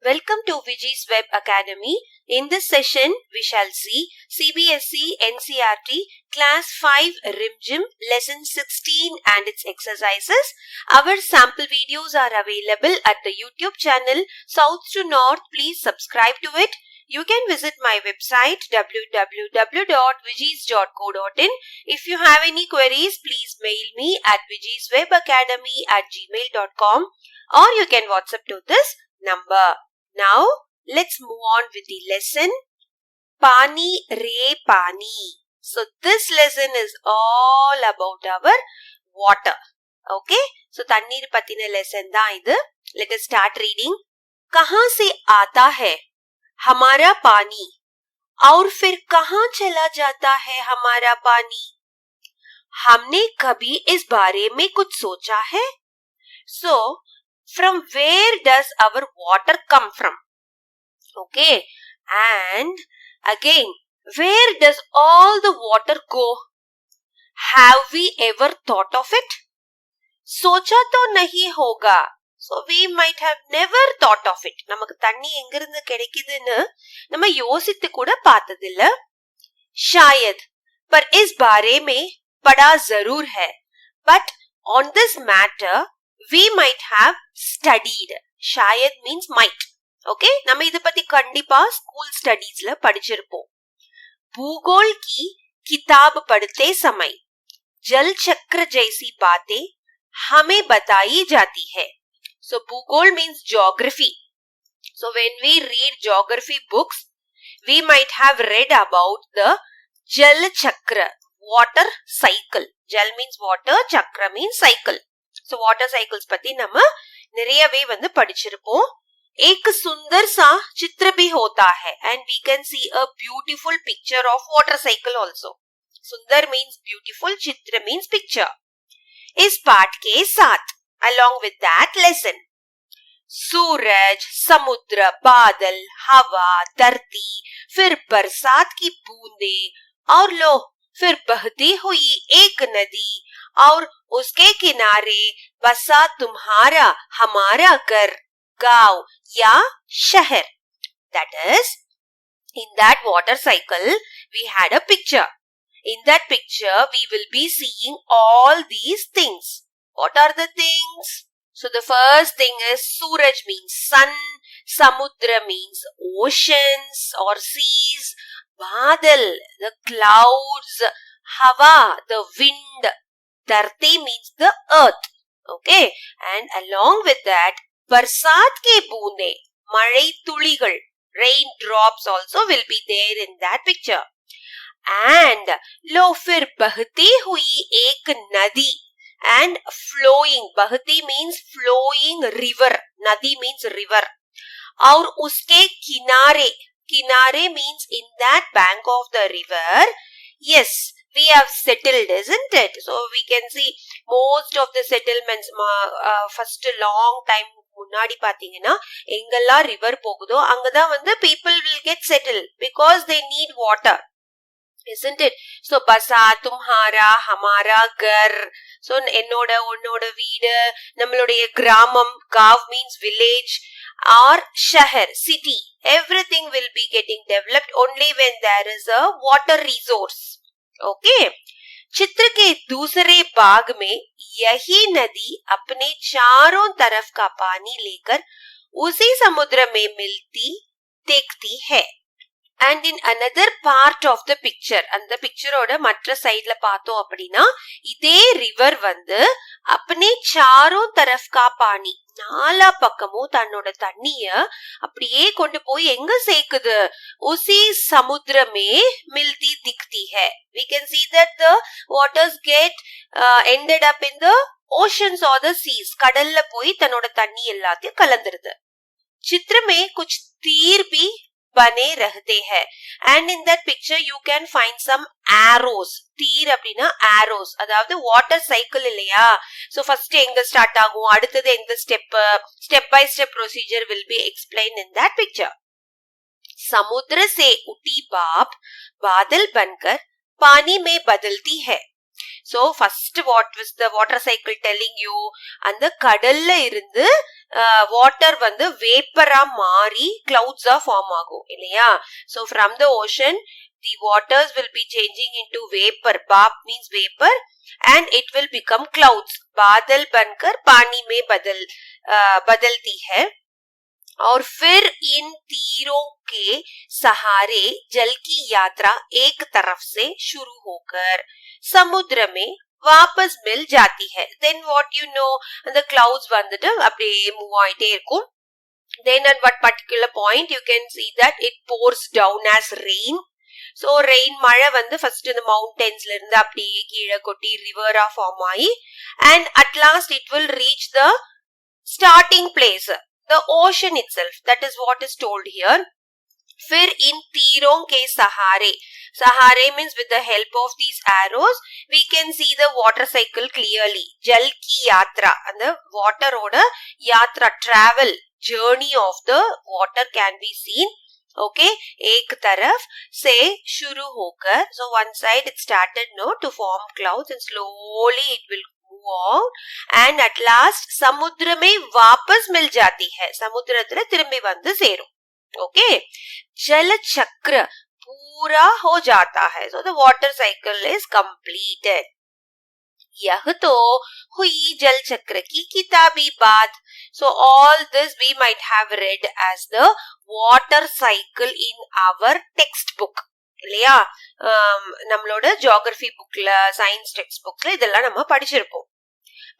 Welcome to Viji's Web Academy. In this session, we shall see CBSE NCERT Class 5 RimGym Lesson 16 and its exercises. Our sample videos are available at the YouTube channel South to North. Please subscribe to it. You can visit my website www.vijis.co.in. If you have any queries, please mail me at vijiswebacademy@gmail.com or you can WhatsApp to this number. Now, let's move on with the lesson. Pani Re Pani. So, this lesson is all about our water. Okay? So, Tannir Patina lesson da idu. Let us start reading. Kahan se aata hai हमारा पानी और फिर कहाँ चला जाता है हमारा पानी? हमने कभी इस बारे में कुछ सोचा है? So, from where does our water come from? Okay, and again, where does all the water go? Have we ever thought of it? सोचा तो नहीं होगा. So, we might have never thought of it. நமக்கு தண்ணி எங்கிருந்து கிடைக்குதுன்னு நம்ம யோசித்து கூட பார்த்ததில்ல. शायद, पर इस बारे में पढ़ा जरूर है. But on this matter, we might have studied. शायद means might. Okay? நம்ம இத பத்தி கண்டிப்பா ஸ்கூல் ஸ்டடீஸ்ல படிச்சிருப்போம். भूगोल की किताब पढ़ते समय जल चक्र जैसी बातें हमें बताई जाती है. So, Bhugol means geography. So, when we read geography books, we might have read about the Jal Chakra, water cycle. Jal means water, Chakra means cycle. So, water cycles pati nama niriyave vandu padichirupom. Ek sundar sa chitra bhi hota hai and we can see a beautiful picture of water cycle also. Sundar means beautiful, chitra means picture. Is पाठ के साथ along with that lesson. सूरज, समुद्र, बादल, हवा, धरती, फिर बरसात की बूंदें और लो फिर बहती हुई एक नदी और उसके किनारे बसा तुम्हारा हमारा घर, गांव या शहर. That is, in that water cycle we had a picture. In that picture we will be seeing all these things. What are the things? So the first thing is Suraj means sun, Samudra means oceans or seas, Badal, the clouds, Hava, the wind, Dharti means the earth. Okay, and along with that, Barsat ke boonde, Malai tuligal, raindrops also will be there in that picture. And लो फिर बहती हुई एक नदी and flowing. बहती means flowing river. नदी means river. और उसके किनारे, किनारे means in that bank of the river. Yes, we have settled, isn't it? So we can see most of the settlements first long time முன்னாடி பாத்தீங்கன்னா எங்கெல்லாம் river போகுதோ அங்கதான் வந்து people will get settled because they need water. Isn't it? So, basa, tumhara, hamara, gar. So, ennoda, onnoda, veedu, nammaludaiya gramam, gav means village, or shahar, city. Everything will be getting developed only when there is a water resource. Okay? चित्र के दूसरे भाग में यही नदी अपने चारों तरफ का पानी लेकर उसी समुद्र में मिलती दिखती है. And in another part of the picture, அந்த பிக்சரோட மற்ற சைடுல பார்த்தோம் அப்படின்னா இதே ரிவர் வந்து अपने चारों तरफ का पानी நாலா பக்கமும் தன்னோட தண்ணிய அப்படியே கொண்டு போய் எங்க சேர்க்குது? उसी समुद्र में मिलती दिखती है. We can see that the waters get ended up in the oceans or the seas. கடல்ல போய் தன்னோட தண்ணி எல்லாத்தையும் கலந்துருது. चित्र में कुछ तीर भी बने रहते हैं. And in that picture you can find some arrows. தீர் அப்படின்னா arrows. அதாவது water cycle இல்லையா? So first எங்க start ஆகும், அடுத்தது எந்த step by step procedure will be explained in that picture. समुद्र से उठी भाप बादल बनकर पानी में बदलती है. So first what was the water cycle telling you? அந்த கடல்ல இருந்து water வந்து vapor-ஆ மாறி clouds-ஆ form ஆகும் இல்லையா? So from the ocean the waters will be changing into vapor. Bap means vapor and it will become clouds. बादल बनकर पानी में बदलती है और फिर इन तीरों के सहारे जल की यात्रा एक तरफ से शुरू होकर समुद्र में वापस मिल जाती है. Then what you know, the clouds வந்துட்டு அப்படியே மூவ் ஆயிட்டே இருக்கும். Then at what particular point you can see that it pours down as rain. So rain மழை வந்து first இந்த மவுண்டன்ஸ்ல இருந்து அப்படியே கீழே கொட்டி ரிவரா ஃபார்ம் ஆகி and at last it will reach the starting place, the ocean itself. That is what is told here. फिर इन तीरों के सहारे means with the help of these arrows we can see the water cycle clearly. जल की यात्रा and the water ओட यात्रा travel journey of the water can be seen. Okay, एक तरफ से शुरू होकर, so one side it started to form clouds and slowly it will move out and at last समुद्र में वापस मिल जाती है. समुद्रத்துல திரும்பி வந்து சேரும். Okay, जल चक्र पूरा हो जाता है. So the water cycle is completed. यह तो हुई जल चक्र की किताबी बात. So all this we might have read as the water cycle in our textbook. இல்லையா? நம்மளோட ஜியோகிராஃபி புக்ல, சயின்ஸ் டெக்ஸ்ட் புக்ல இதெல்லாம் நம்ம படிச்சிருப்போம்.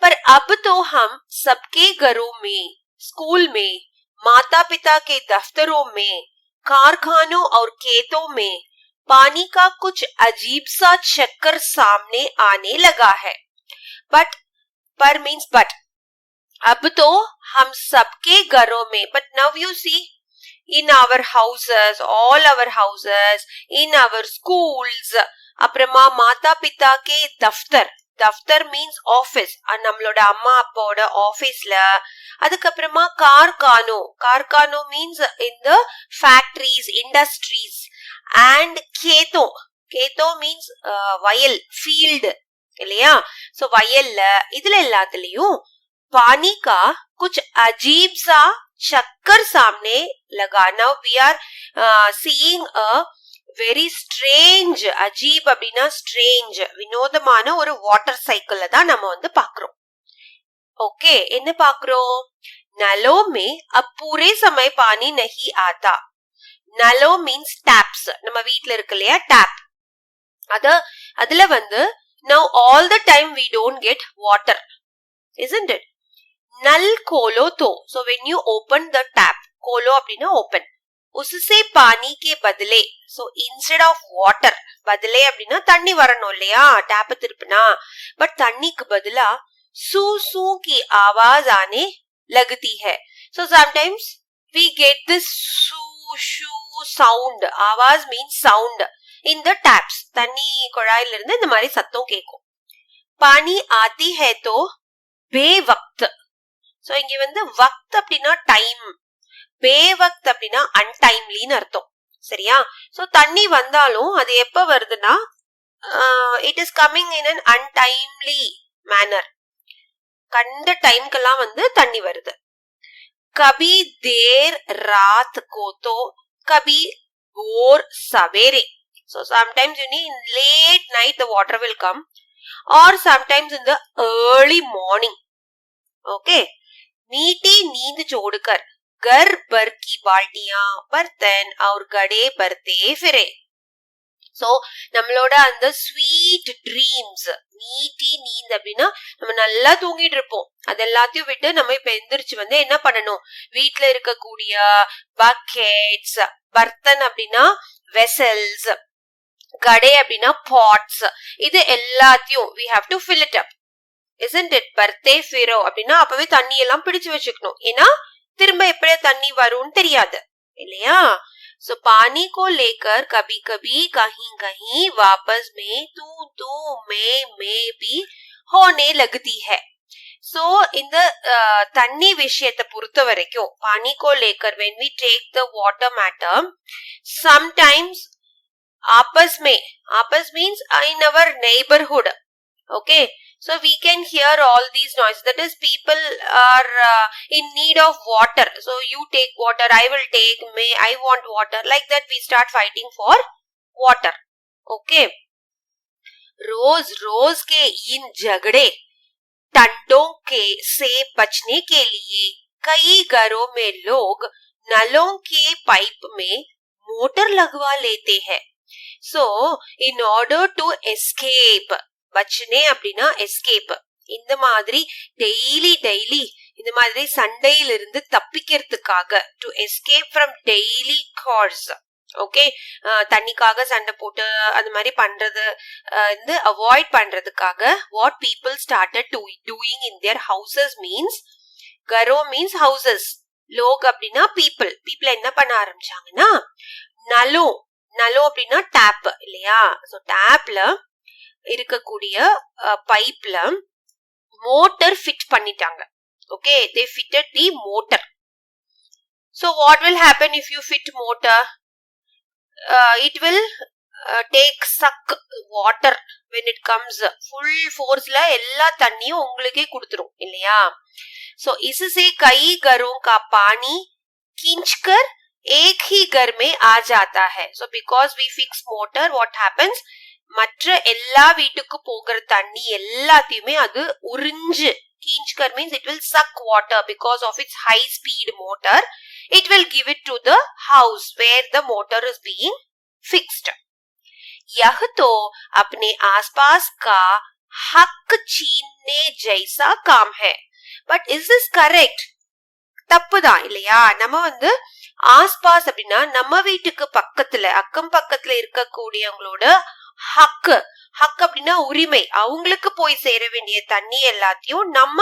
पर अब तो हम सबके घरों में, स्कूल में, माता पिता के दफ्तरों में, कारखानों और खेतों में पानी का कुछ अजीब सा चक्कर सामने आने लगा है. But पर means but. अब तो हम सबके घरों में, but now you see in our houses, all our houses, in our schools, அப்புறமா மாதா பிதா के தஃப்தர் means office, நம்மளோட அம்மா அப்பாவோட ஆபீஸ்ல, அதுக்கப்புறமா கார்கானோ means in the factories, industries, and கேத்தோ means வயல், field இல்லையா? சோ வயல்ல இதுல எல்லாத்துலயும் पानी का कुछ अजीब सा चक्कर सामने लगा. Now we are seeing a very strange, अजीब அப்படின்னா strange, வினோதமான ஒரு வாட்டர் சைக்கிள் தான் நம்ம வந்து பாக்குறோம். ओके, என்ன பாக்குறோம்? नलों में अब पूरे समय पानी नहीं आता. नलो means taps. நம்ம வீட்ல இருக்கு இல்லையா tap, அதுல வந்து now all the time we don't get water, isn't it? नल खोलो तो, so when you open the tap, खोलो அப்படின்னா open, उससे पानी के बदले, so instead of water, बदले அப்படின்னா தண்ணி வரணும் இல்லையா டேப் திருப்பினா, பட் தண்ணிக்கு பதிலா சூ சூ की आवाज आने लगती है. So sometimes we get this சூ ஷூ sound. आवाज means sound in the taps. தண்ணி குழாயில இருந்து இந்த மாதிரி சத்தம் கேட்கும். पानी आती है तो बेवक्त. சோ இங்க வந்து வக்த் அப்படின்னா டைம், பேவக்த் அப்படின்னா அன்டைம்லின்னு அர்த்தம். சரியா? சோ தண்ணி வந்தாலும் அது எப்ப வருதுன்னா it is coming in un untimely manner. கண்ட டைம்க்கெல்லாம் வந்து தண்ணி வருது. கபி தேர் ராத் கோ தோ கபி போர் சவேரே. So sometimes you need in late night the water will come or sometimes in the early morning. Okay, मीठी नींद छोड़कर घर भर की बाल्टियां, बर्तन और घड़े भरते फिरे. சோ நம்மளோட அந்த ஸ்வீட் ட்ரீம்ஸ், மீட்டி நீந்த் அப்படின்னா நம்ம நல்லா தூங்கிட்டு இருப்போம், அது எல்லாத்தையும் விட்டு நம்ம இப்ப எந்திரிச்சு வந்து என்ன பண்ணணும், வீட்டுல இருக்கக்கூடிய பக்கெட்ஸ், பர்த்தன் அப்படின்னா வெசல்ஸ், கடை அப்படின்னா பாட்ஸ், இது எல்லாத்தையும் we have to fill it up, isn't it? பர்த்தே ஃபிரோ அப்படின்னா அப்பவே தண்ணி எல்லாம் பிடிச்சு வச்சுக்கணும், ஏன்னா திரும்ப எப்படி தண்ணி வரும்னு தெரியாது இல்லையா? सो पानी को लेकर कभी कभी कहीं कहीं वापस में तू में भी होने लगती है. सो இந்த தண்ணி விஷயத்தை பொறுத்த வரைக்கும் पानी को लेकर when we take the water matter, sometimes आपस means in our neighborhood, Okay, so we can hear all these noises. That is, people are in need of water. So you take water, I will take, I want water. Like that we start fighting for water. Okay. रोज रोज के इन झगड़े टंडों के से बचने के लिए कई घरों में लोग नलों के पाइप में मोटर लगवा लेते हैं. So in order to escape, பச்சனே அப்படின்னா எஸ்கேப், இந்த மாதிரி டெய்லி இந்த மாதிரி சண்டையிலிருந்து தப்பிக்கிறதுக்காக, to escape from daily chores. Okay, தண்ணிக்காக சண்டை போட்டு அந்த மாதிரி பண்றது வந்து அவாய்ட் பண்றதுக்காக what people started doing in their houses means, கரோ மீன்ஸ் ஹவுசஸ், லோக் அப்படின்னா பீப்புள் என்ன பண்ண ஆரம்பிச்சாங்கன்னா, நலோ அப்படின்னா டேப் இல்லையா, சோ டேப்ல இருக்கக்கூடிய பைப்ல மோட்டர் ஃபிட் பண்ணிட்டாங்க. Okay, they fitted the motor. So what will happen if you fit motor? It will take suck water when it comes full forceல எல்லா தண்ணியும் உங்களுக்கே கொடுத்துரும் இல்லையா. So इससे कई घरों का पानी खींचकर एक ही घर में आ जाता है. So because we fix motor, what happens? மற்ற எல்லா வீட்டுக்கு போகிற தண்ணி எல்லாத்தையுமே அது உறிஞ்சு, கீஞ்ச்கர் means it will suck water because of its high speed motor. It will give it to the house where the motor is being fixed. यह तो अपने आसपास का हक छीनने जैसा काम है. But is this correct? தப்புதான் இல்லையா. நம்ம வந்து ஆஸ்பாஸ் அப்படின்னா நம்ம வீட்டுக்கு பக்கத்துல, அக்கம் பக்கத்துல இருக்கக்கூடியவங்களோட ஹக்கு அப்படின்னா உரிமை, அவங்களுக்கு போய் சேர வேண்டிய தண்ணி எல்லாத்தையும் நம்ம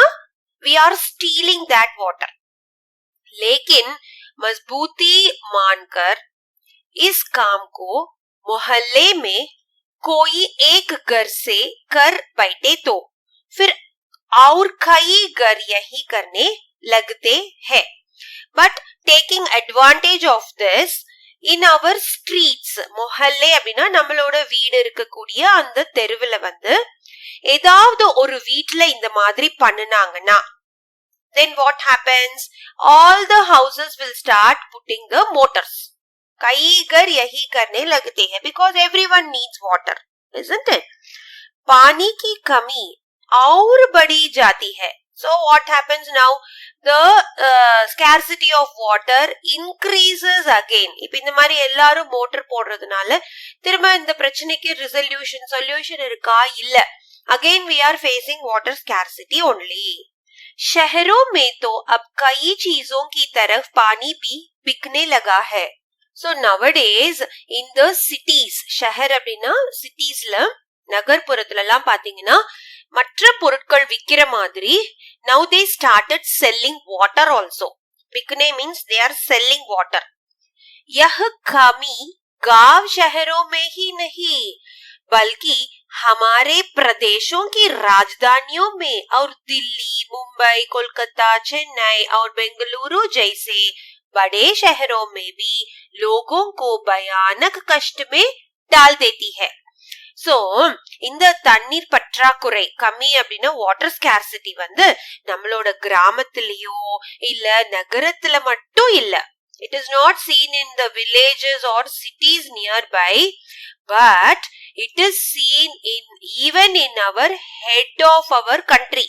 we are stealing that water. लेकिन मजबूती मानकर इस काम को मोहल्ले में कोई एक घर से कर बैठे तो फिर और कई घर यही करने लगते हैं. But taking advantage of this in our streets, மொஹல்லே அப்படின்னா நம்மளோட வீடு இருக்கக்கூடிய அந்த தெருவுல வந்து ஏதாவது ஒரு வீட்டுல இந்த மாதிரி பண்ணுனாங்கன்னா, then what happens? All the houses will start putting the motors. कई घर यही करने लगते हैं because everyone needs water, isn't it? पानी की कमी और बढ़ी जाती है. So what happens now? The scarcity of water increases again. இப்ப இந்த மாதிரி எல்லாரும் மோட்டர் போடுறதுனால திரும்ப இந்த பிரச்சனைக்கு சொல்யூஷன் இருக்கா? இல்ல. Again we are facing water scarcity only. शहरों में तो अब कई चीजों की तरफ पानी भी बिकने लगा है. So nowadays in the cities, शहर அப்படின்னா சிட்டிஸ்ல, நகர்ப்புறத்துல எல்லாம் பாத்தீங்கன்னா மற்ற பொருட்கள் விக்கிற மாதிரி now they started selling water also. बिकने means they are selling water. यह कमी गांव शहरों में ही नहीं बल्कि हमारे प्रदेशों की राजधानियों में और दिल्ली, मुंबई, कोलकाता, चेन्नई और बेंगलुरु जैसे बड़े शहरों में भी लोगों को भयानक कष्ट में डाल देती है. சோ இந்த தண்ணீர் பற்றாக்குறை கம்மி அப்படின்னா வாட்டர் ஸ்கேர்சிட்டி வந்து நம்மளோட கிராமத்திலயோ இல்ல நகரத்துல மட்டும் இல்ல. It is not seen in the villages or cities nearby, but it is seen even in our head of our country.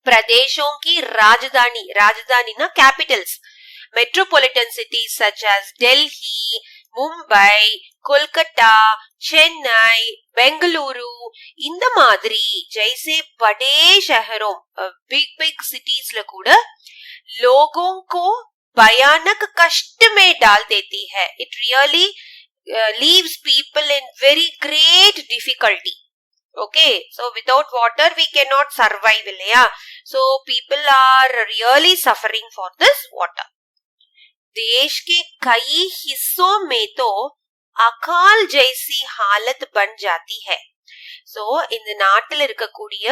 प्रदेशों की राजधानी ना capitals, metropolitan cities such as Delhi, Mumbai, Kolkata, Chennai, Bengaluru, இந்த மாதிரி जैसे बड़े शहरों, big cities ல கூட लोगों को भयानक कष्ट में डाल देती है. It really leaves people in very great difficulty. Okay, so without water we cannot survive இல்லையா. So people are really suffering for this water. देश के कई हिस्सों में तो अकाल जैसी हालत बन जाती है. So இந்த நாட்டில் இருக்கக்கூடிய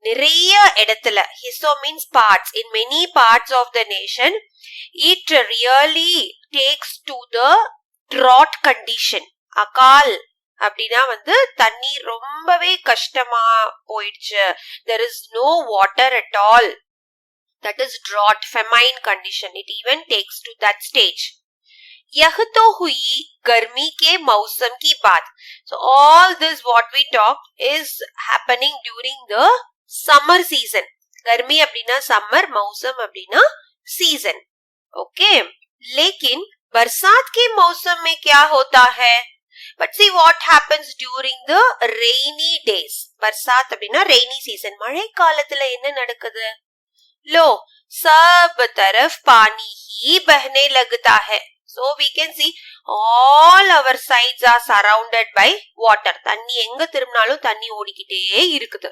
நிறைய இடத்துல, hisso means parts, in many parts of the nation it really takes to the drought condition. Akal அப்படின்னா வந்து தண்ணி ரொம்பவே கஷ்டமா போயிடுச்சு, there is no water at all, that is drought, famine condition, it even takes to that stage. यह तो हुई गर्मी के मौसम की बात. So all this what we talk is happening during the summer season. गर्मी அப்படின்னா summer, मौसम அப்படின்னா season. Okay. लेकिन बरसात के मौसम में क्या होता है? But see what happens during the rainy days. बरसात அப்படின்னா rainy season. மழை காலத்துல என்ன நடக்குது? लो सब तरफ पानी ही बहने लगता है. So we can see all our sides are surrounded by water. தண்ணி எங்க திரும்பினாலும் தண்ணி ஓடிக்கிட்டே இருக்குது.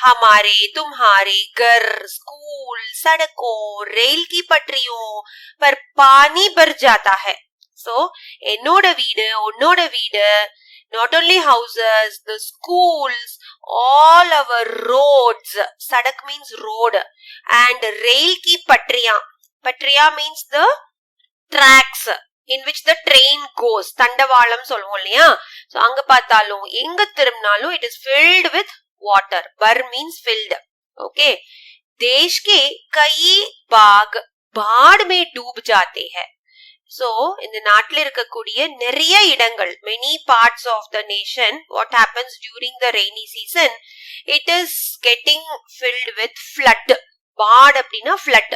हमारे तुम्हारे घर, स्कूल, सड़कों, रेल की पटरियों पर पानी भर जाता है. So என்னோட வீடு, உன்னோட வீடு, not only houses, the schools, all our roads, sadak means road, and rail ki patriya, patriya means the tracks in which the train goes, தண்டவாளம் சொல்லுவோம் இல்லையா? So அங்க பார்த்தாலும் எங்க திரும்பினாலும் it is filled with water. bar means filled. Okay. देश के कई भाग बाढ़ में डूब जाते हैं. So இந்த நாட்டில் இருக்கக்கூடிய நிறைய இடங்கள், many parts of the nation, what happens during the rainy season, it is getting filled with flood. बाढ़ அப்படின்னா flood.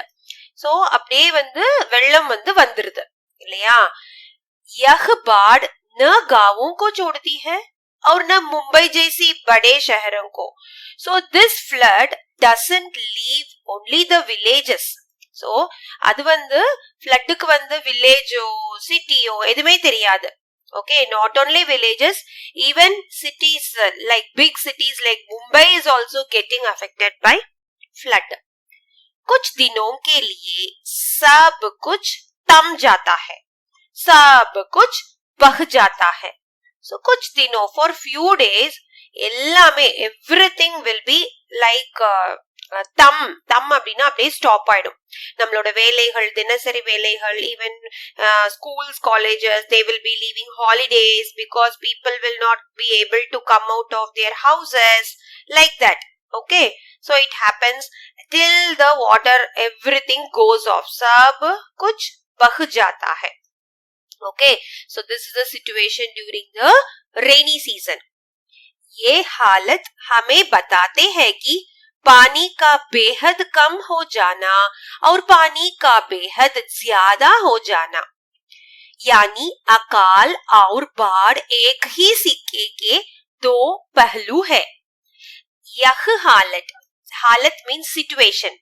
So அப்படியே வந்து வெள்ளம் வந்து வந்துருது இல்லையா? यह बाढ़ न गांवों को जोड़ती है और न मुंबई जैसी बड़े शहरों को. So this flood doesn't leave only the villages. So அது வந்து floodக்கு வந்து villageோ cityோ எதுவுமே தெரியாது. Okay, not only villages, even cities like big cities like Mumbai is also getting affected by flood. कुछ दिनों के लिए सब कुछ थम जाता है, सब कुछ बह जाता है. So कुछ दिनों, for few days, எல்லாமே everything will be like தம் அப்படின்னா அப்படியே ஸ்டாப் ஆயிடும். நம்மளோட வேலைகள், தினசரி வேலைகள், even schools, colleges, they will be leaving holidays because people will not be able to come out of their houses, like that. Okay, so it happens till the water, everything goes off. सब कुछ बह जाता है. Okay, so this is the situation during the rainy season. ये हालत हमें बताते हैं कि पानी का बेहद कम हो जाना और पानी का बेहद ज्यादा हो जाना, यानी अकाल और बाढ़ एक ही सिक्के के दो पहलू है. यह हालत, हालत means situation.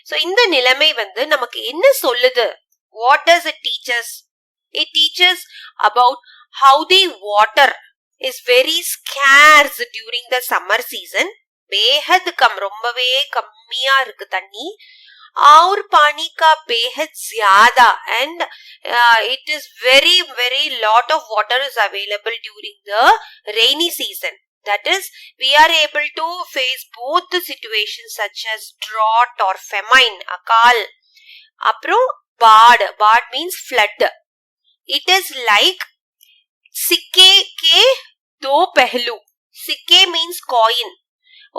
So இந்த நிலைமை வந்து நமக்கு என்ன சொல்லுது? What does it teach us? It teaches about how the water is very scarce during the summer season. बेहद कम, ரொம்பவே கம்மியா இருக்கு தண்ணி. और पानी का बेहद ज्यादा, and it is very lot of water is available during the rainy season. That is, we are able to face both the situations such as drought or famine, akal. அப்புறம் बाढ़, बाढ़ means flood. It is like सिक्के के दो पहलू. सिक्के means coin.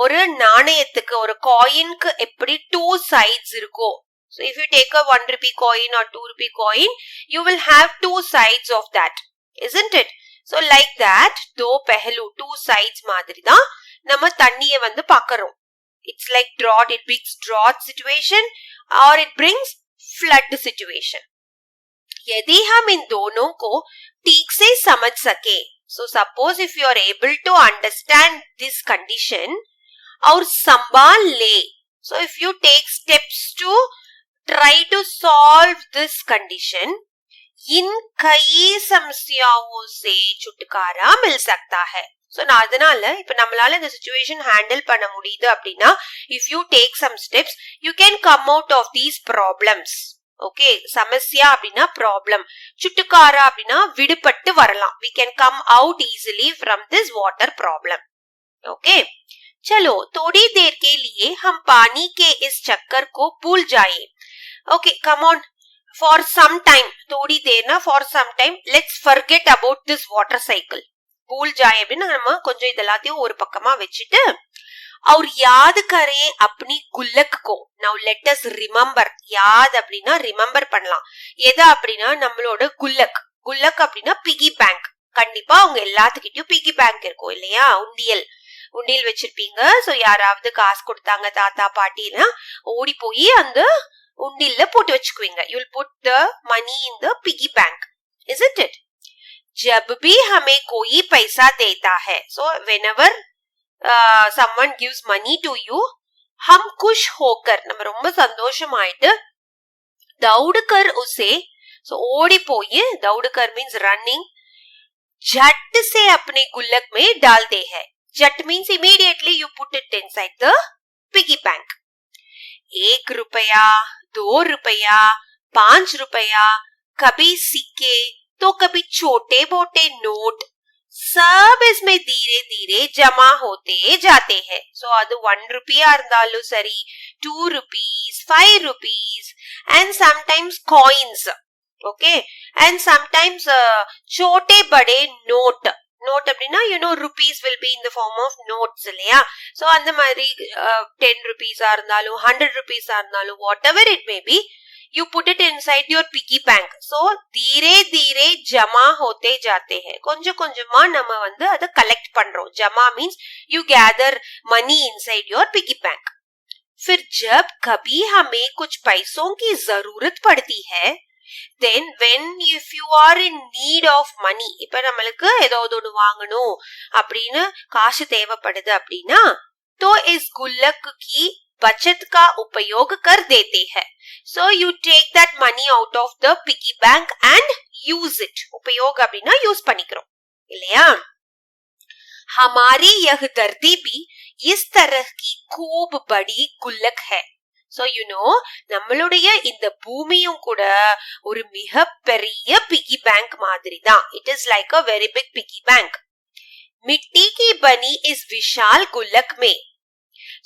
ஒரு நாணயத்துக்கு, ஒரு காயினுக்கு எப்படி two sides இருக்கோ, so if you take a 1 rupee coin or 2 rupee coin, you will have two sides of that, isn't it? So like that, दो पहलू, two sides மாதிரி தான் நம்ம தண்ணியை வந்து பார்க்கறோம். It's like drought, it brings drought situation or it brings flood situation. यदि हम इन दोनों को ठीक से समझ सके, so suppose if you are able to understand this condition और संभाल ले, so if you take steps to try to solve this condition, इन कई समस्याओं से छुटकारा मिल सकता है. So நான் அதனால இப்ப நம்மளால இந்த situation handle பண்ண முடியுது அப்படின்னா, if you take some steps, you can come out of these problems. Okay, समस्या அப்படின்னா problem, छुटकारा அப்படின்னா விடுபட்டு வரலாம். We can come out easily from this water problem. Okay, चलो थोड़ी देर के लिए हम पानी के इस चक्कर को भूल जाए. Okay, come on, for some time, थोड़ी देर ना, for some time, let's forget about this water cycle. भूल जाए அப்படின்னு நம்ம கொஞ்சம் இதெல்லாத்தையும் ஒரு பக்கமா வச்சுட்டு और याद करें अपनी गुल्लक को. now let us remember. याद அப்படின்னா ரிமெம்பர் பண்ணலாம். எது அப்படின்னா நம்மளோட குல்லக். குல்லக் அப்படின்னா பிகி பேங்க். கண்டிப்பா உங்க எல்லாத்துக்கிட்டையும் பிகி பேங்க் இருக்கும் இல்லையா? உண்டியல் வச்சிருப்பீங்க. சோ யாராவது காசு கொடுத்தாங்க தாத்தா பாட்டினா ஓடி போய் அந்த உண்டியல்ல போட்டு வச்சுக்குவீங்க. you will put the money in the piggy bank, isn't it? जब भी हमें कोई पैसा देता है, so whenever someone gives money to you, हम खुश होकर நம்ம ரொம்ப சந்தோஷமாயிட்டு दौड़कर उसे, so ஓடி போய் दौड़कर means running, झट से अपने गुल्लक में डालते हैं. झट means immediately you put it inside the piggy bank. 1 रुपया, 2 रुपया, 5 रुपया, कभी सिक्के तो कभी छोटे मोटे नोट, सब इसमें धीरे धीरे जमा होते जाते हैं. सो அது 1 रुपया இருந்தாலும் சரி, 2 rupees, 5 rupees and sometimes coins. Okay, and sometimes छोटे बड़े नोट. நோட் அப்படின்னா rupees will be in the form of notes இல்லையா? சோ அந்த மாதிரி 10 rupees இருந்தாலும் 100 rupees இருந்தாலும் whatever it may be, you put it inside your piggy bank. so धीरे धीरे जमा होते जाते हैं. கொஞ்சம் கொஞ்சமா நம்ம வந்து அத கலெக்ட் பண்றோம். ஜமா means you gather money inside your piggy bank. फिर जब कभी हमें कुछ पैसों की जरूरत पड़ती है, then when if you are in need of money, இப்ப நம்மளுக்கு ஏதாவது ஒன்று வாங்கணும் அப்படின்னு காசு தேவைப்படுது அப்படின்னா, तो इस गुल्लक की बचत का उपयोग कर देते हैं. so you take that money out of the piggy bank and use it. उपयोग அப்படின்னா யூஸ் பண்ணிக்கிறோம் இல்லையா? हमारी यह धरती भी इस तरह की खूब बड़ी गुल्लक है. so நம்மளுடைய இந்த பூமியும் கூட ஒரு மிகப்பெரிய பிகி பேங்க் மாதிரி தான். it is like a very big piggy bank. मिट्टी की बनी इस विशाल गुल्लक में,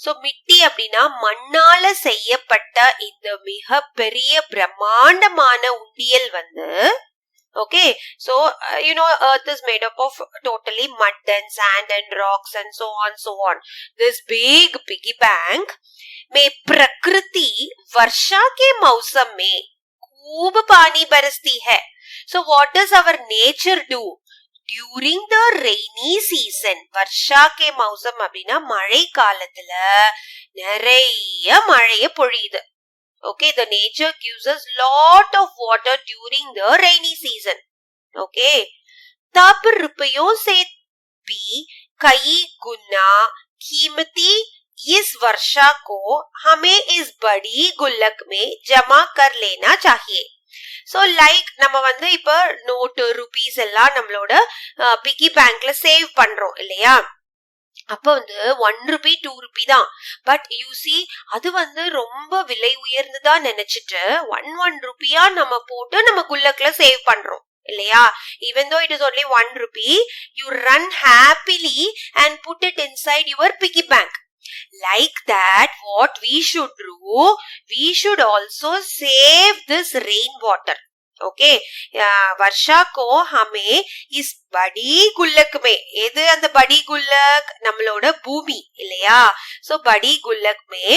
சோ மிட்டி அப்படின்னா மண்ணால செய்யப்பட்ட இந்த மிகப்பெரிய பிரம்மாண்டமான உண்டியல் வந்து, okay, so earth is made up of totally mud and sand and rocks and so on. This big piggy bank में प्रकृति वर्षा के मौसम में खूब पानी बरसती है. so what does our nature do during the rainy season? वर्षा के मौसम அப்படின்னா மழை காலத்துல நிறைய மழைய பொழியுது. okay, the nature gives us lot of water during the rainy season. okay, तब रुपयों से भी कई गुना कीमती इस वर्षा को हमें इस बड़ी गुल्लक में जमा कर लेना चाहिए. சோ லைக் நம்ம வந்து இப்ப நோட்டு ருபீஸ் எல்லாம் நம்மளோட பிகி பேங்க்ல சேவ் பண்றோம் இல்லையா? அப்ப வந்து 1 rupee 2 rupee தான். பட் யூ see அது வந்து ரொம்ப விலை உயர்ந்ததா நினைச்சிட்டு 1 rupeeயா நம்ம போட்டு நம்ம குல்லக்ல சேவ் பண்றோம் இல்லையா? even though it is only 1 rupee, you run happily and put it inside your piggy bank. like that, what we should do, we should also save this rain water. okay, वर्षा को हमें इस बड़ी गुल्लक में, எது அந்த बड़ी गुल्लक? நம்மளோட பூமி இல்லையா? so बड़ी गुल्लक में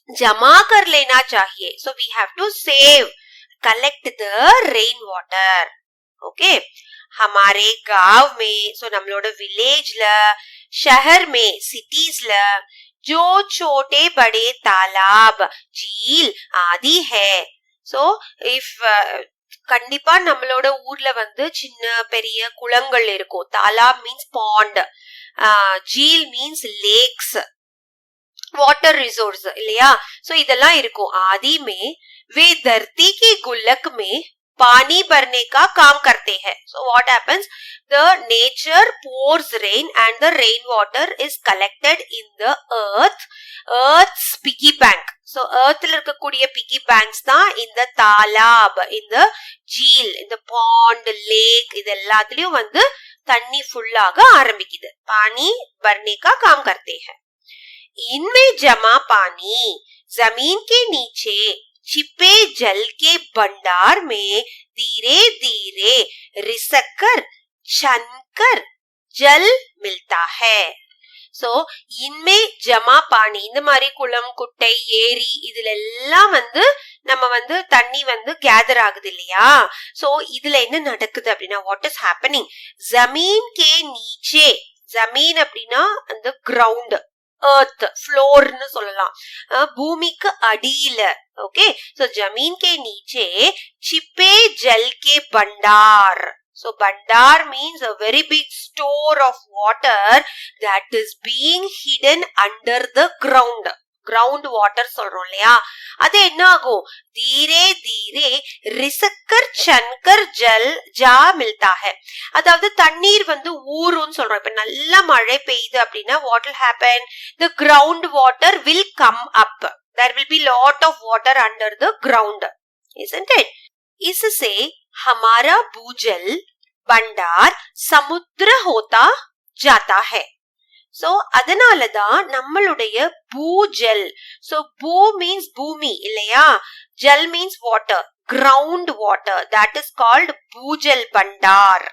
जमा कर लेना चाहिए. so we have to save, collect the rain water. okay, हमारे गांव में, so நம்மளோட வில்லேஜ்ல, शहर में, सिटीजல जो छोटे बड़े तालाब, झील आदि है. so if கண்டிப்பா நம்மளோட ஊர்ல வந்து சின்ன பெரிய குளங்கள் இருக்கும். தாலாப் மீன்ஸ் பாண்ட், ஜீல் மீன்ஸ் லேக்ஸ், வாட்டர் ரிசோர்ஸ் இல்லையா? சோ இதெல்லாம் இருக்கும். आदि में वे धरती की गुल्लक में पानी भरने का काम करते हैं. so what happens, the nature pours rain and the rain water is collected in the earth's piggy bank. so earthல இருக்கக்கூடிய piggy banks தான் இந்த தாலாப், இந்த ஜீல், இந்த பாண்ட், லேக், இது எல்லாத்துலயும் வந்து தண்ணி ஃபுல்லாக ஆரம்பிக்குது. पानी भरने का काम करते हैं. इनमें जमा पानी जमीन के नीचे छिपे जल के भंडार में धीरे धीरे रिसक कर, छनकर जल मिलता है. சோ இன்மே ஜமா பானி, இந்த மாதிரி குளம், குட்டை, ஏரி இதுல எல்லாம் நம்ம தண்ணி கேதர் ஆகுது இல்லையா. சோ இதுல என்ன நடக்குது அப்படின்னா, வாட் இஸ் ஹேப்பனிங், ஜமீன் கே நீச்சே, ஜமீன் அப்படின்னா அந்த கிரவுண்ட், earth, ஃப்ளோர்னு சொல்லலாம், பூமிக்கு அடியில. ஓகே, சோ ஜமீன் K நீச்சே சிப்பே Jal K Bandar. So bandar means a very big store of water that is being hidden under the ground. Ground water சொல்றோம் இல்லையா, அது என்ன ஆகும், தீரே தீரே ரிசக்கர் சன்கர் ஜல் ஜா மில்தா ஹை. அதாவது தண்ணீர் ஊறுன்னு சொல்றோம். இப்ப நல்ல மழை பெய்யுது அப்படின்னா what will happen, the ground water will come up. There will be lot of water under the ground, isn't it? इससे हमारा भूजल भंडार समुद्र होता जाता है. So அதனாலதான் நம்மளுடைய பூஜல், so பூ means பூமி இல்லையா, ஜல் means water, ground water, that is called பூஜல் பண்டார்.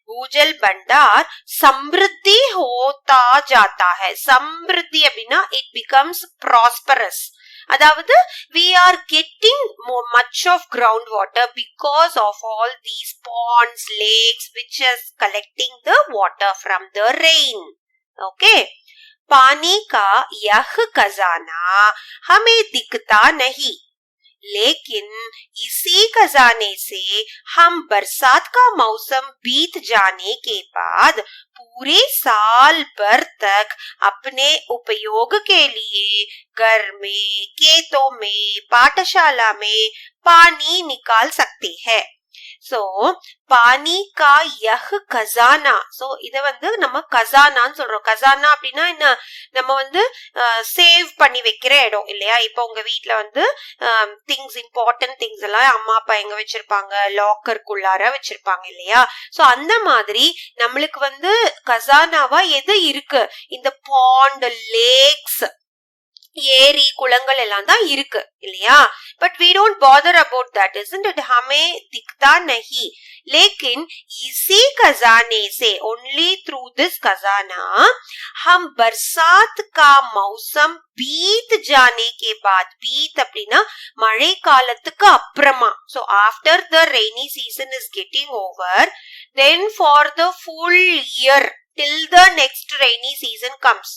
பூஜல் பண்டார் சம்ருத்தி ஹோதா ஜாத்தா ஹை. சம்ருத்தி அப்படின்னா it becomes prosperous. அதாவது we are getting much of groundwater because of all these ponds, lakes which is collecting the water from the rain. Okay, पानी का यह खजाना हमें दिखता नहीं, लेकिन इसी खजाने से हम बरसात का मौसम बीत जाने के बाद पूरे साल भर तक अपने उपयोग के लिए घर में, खेतों में, पाठशाला में पानी निकाल सकते हैं. So पानी का यह खजाना, so இத நம்ம கசானான்னு சொல்றோம். கசானா அப்படின்னா என்ன, நம்ம சேவ் பண்ணி வைக்கிற இடம் இல்லையா. இப்ப உங்க வீட்டுல திங்ஸ், இம்பார்ட்டன்ட் திங்ஸ் எல்லாம் அம்மா அப்பா எங்க வச்சிருப்பாங்க, லாக்கருக்குள்ளார வச்சிருப்பாங்க இல்லையா. சோ அந்த மாதிரி நம்மளுக்கு கசானாவா எது இருக்கு, இந்த பாண்ட், லேக்ஸ், ஏரி, குளங்கள் எல்லாம் தான் இருக்கு இல்லையா. But we don't bother about that, isn't it? हमें दिखता नहीं, लेकिन इसी खजाने से, only through this खजाना, हम बरसात का मौसम बीत जाने के बाद, बीत அப்படின்னா மழை காலத்துக்கு அப்புறமா, so after the rainy season is getting over, then for the full year till the next rainy season comes,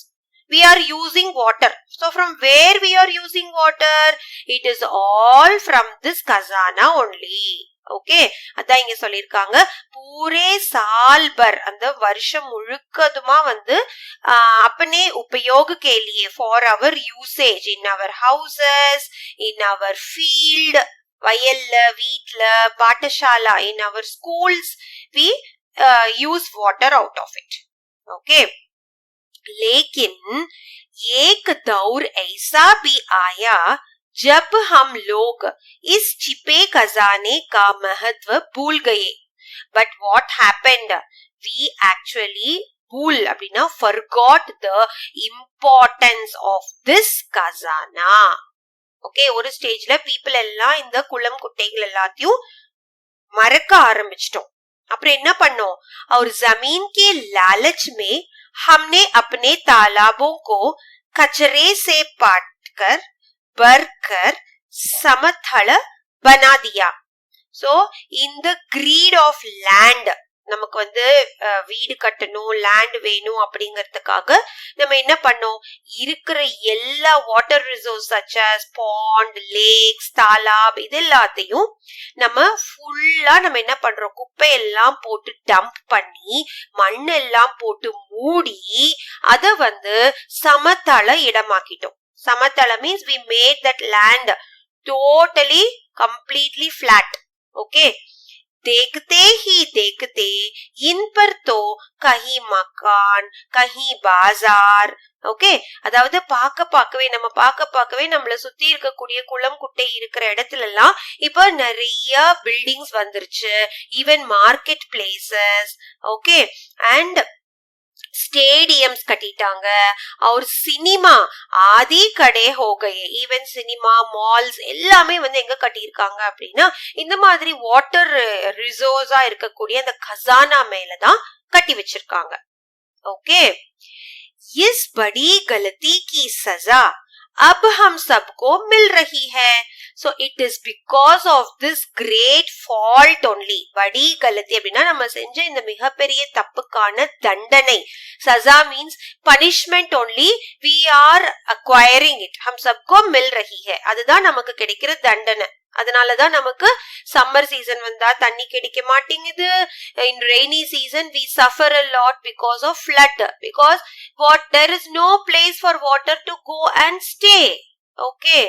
we are using water. So from where we are using water, it is all from this khazana only. Okay, அதான் இங்க சொல்லிருக்காங்க, பூரே साल भर, அந்த வருஷம் முழுக்கதுமா अपने उपयोग के लिए, for our usage in our houses, in our field, வயல்ல, வீட்ல, Patasala, in our schools, we use water out of it. Okay, लेकिन एक दौर ऐसा भी आया जब हम लोग इस छिपे खजाने का महत्व भूल गए. But what happened? We actually அப்படின்னா forgot the importance of this khazana. Okay, ஒரு ஸ்டேஜ்ல பீப்புள் எல்லாம் இந்த குளம், குட்டைகள் எல்லாத்தையும் மறக்க ஆரம்பிச்சிட்டோம். அப்புறம் என்ன பண்ணோம், और जमीन के लालच में हमने अपने तालाबों को कचरे से पाटकर भरकर समतल बना दिया. So in the greed of land, நமக்கு வீடு கட்டணும், லேண்ட் வேணும் அப்படிங்கறதுக்காக நம்ம என்ன பண்ணோம், இருக்கிற எல்லா water resource such as pond, lakes, தாலாப், இது எல்லாத்தையும் நம்ம ஃபுல்லா நம்ம என்ன பண்றோம், குப்பையெல்லாம் போட்டு டம்ப் பண்ணி, மண்ணெல்லாம் போட்டு மூடி, அத சமதள இடமாக்கிட்டோம். சமதள means we made that land totally completely flat. Okay, देखते ही देखते इन पर तो कहीं मकान, कहीं बाजार. ஓகே, அதாவது பார்க்கவே நம்மள சுத்தி இருக்கக்கூடிய குளம், குட்டை இருக்கிற இடத்துல எல்லாம் இப்ப நிறைய பில்டிங்ஸ் வந்துருச்சு, even market places. Okay, and stadiums கட்டிட்டாங்க, और சினிமா ஆதி கடை हो गए. ஈவன் சினிமா, மால்ஸ் எல்லாமே எங்க கட்டியிருக்காங்க அப்படின்னா இந்த மாதிரி வாட்டர் ரிசோர்ஸா இருக்கக்கூடிய அந்த கசானா மேலதான் கட்டி வச்சிருக்காங்க. ओके इस बड़ी गलती की सजा अब हम सबको मिल रही है. So it is because of this great fault only. बड़ी गलती அப்படின்னா நம்ம செஞ்ச இந்த மிகப்பெரிய தப்புக்கான தண்டனை. सजा means punishment only. We are acquiring it. हम सबको मिल रही है. அதுதான் நமக்கு கிடைக்கிற தண்டனை. அதனாலதான் நமக்கு சம்மர் சீசன் வந்தா தண்ணி கிடைக்க மாட்டேங்குது. In rainy season we suffer a lot because of flood. Because there is no place for water to go and stay. Okay.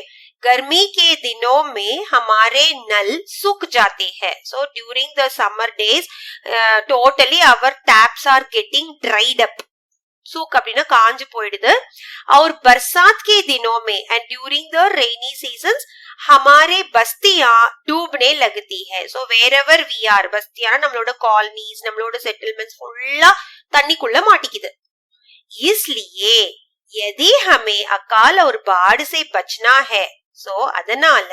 गर्मी के दिनों में हमारे नल सूख जाते हैं. So during the summer days, totally our taps are getting dried up. सूख அப்படின்னா காஞ்சு போயிடுது. और बरसात के दिनों में and during the rainy seasons हमारे बस्तियां डूबने लगती है. So wherever we are, बस्तियां நம்மளோட colonies, நம்மளோட settlements ஃபுல்லா தண்ணிக்குள்ள மாட்டிக்குது. इसलिए यदि हमें अकाल और बाढ़ से बचना है, so அதனால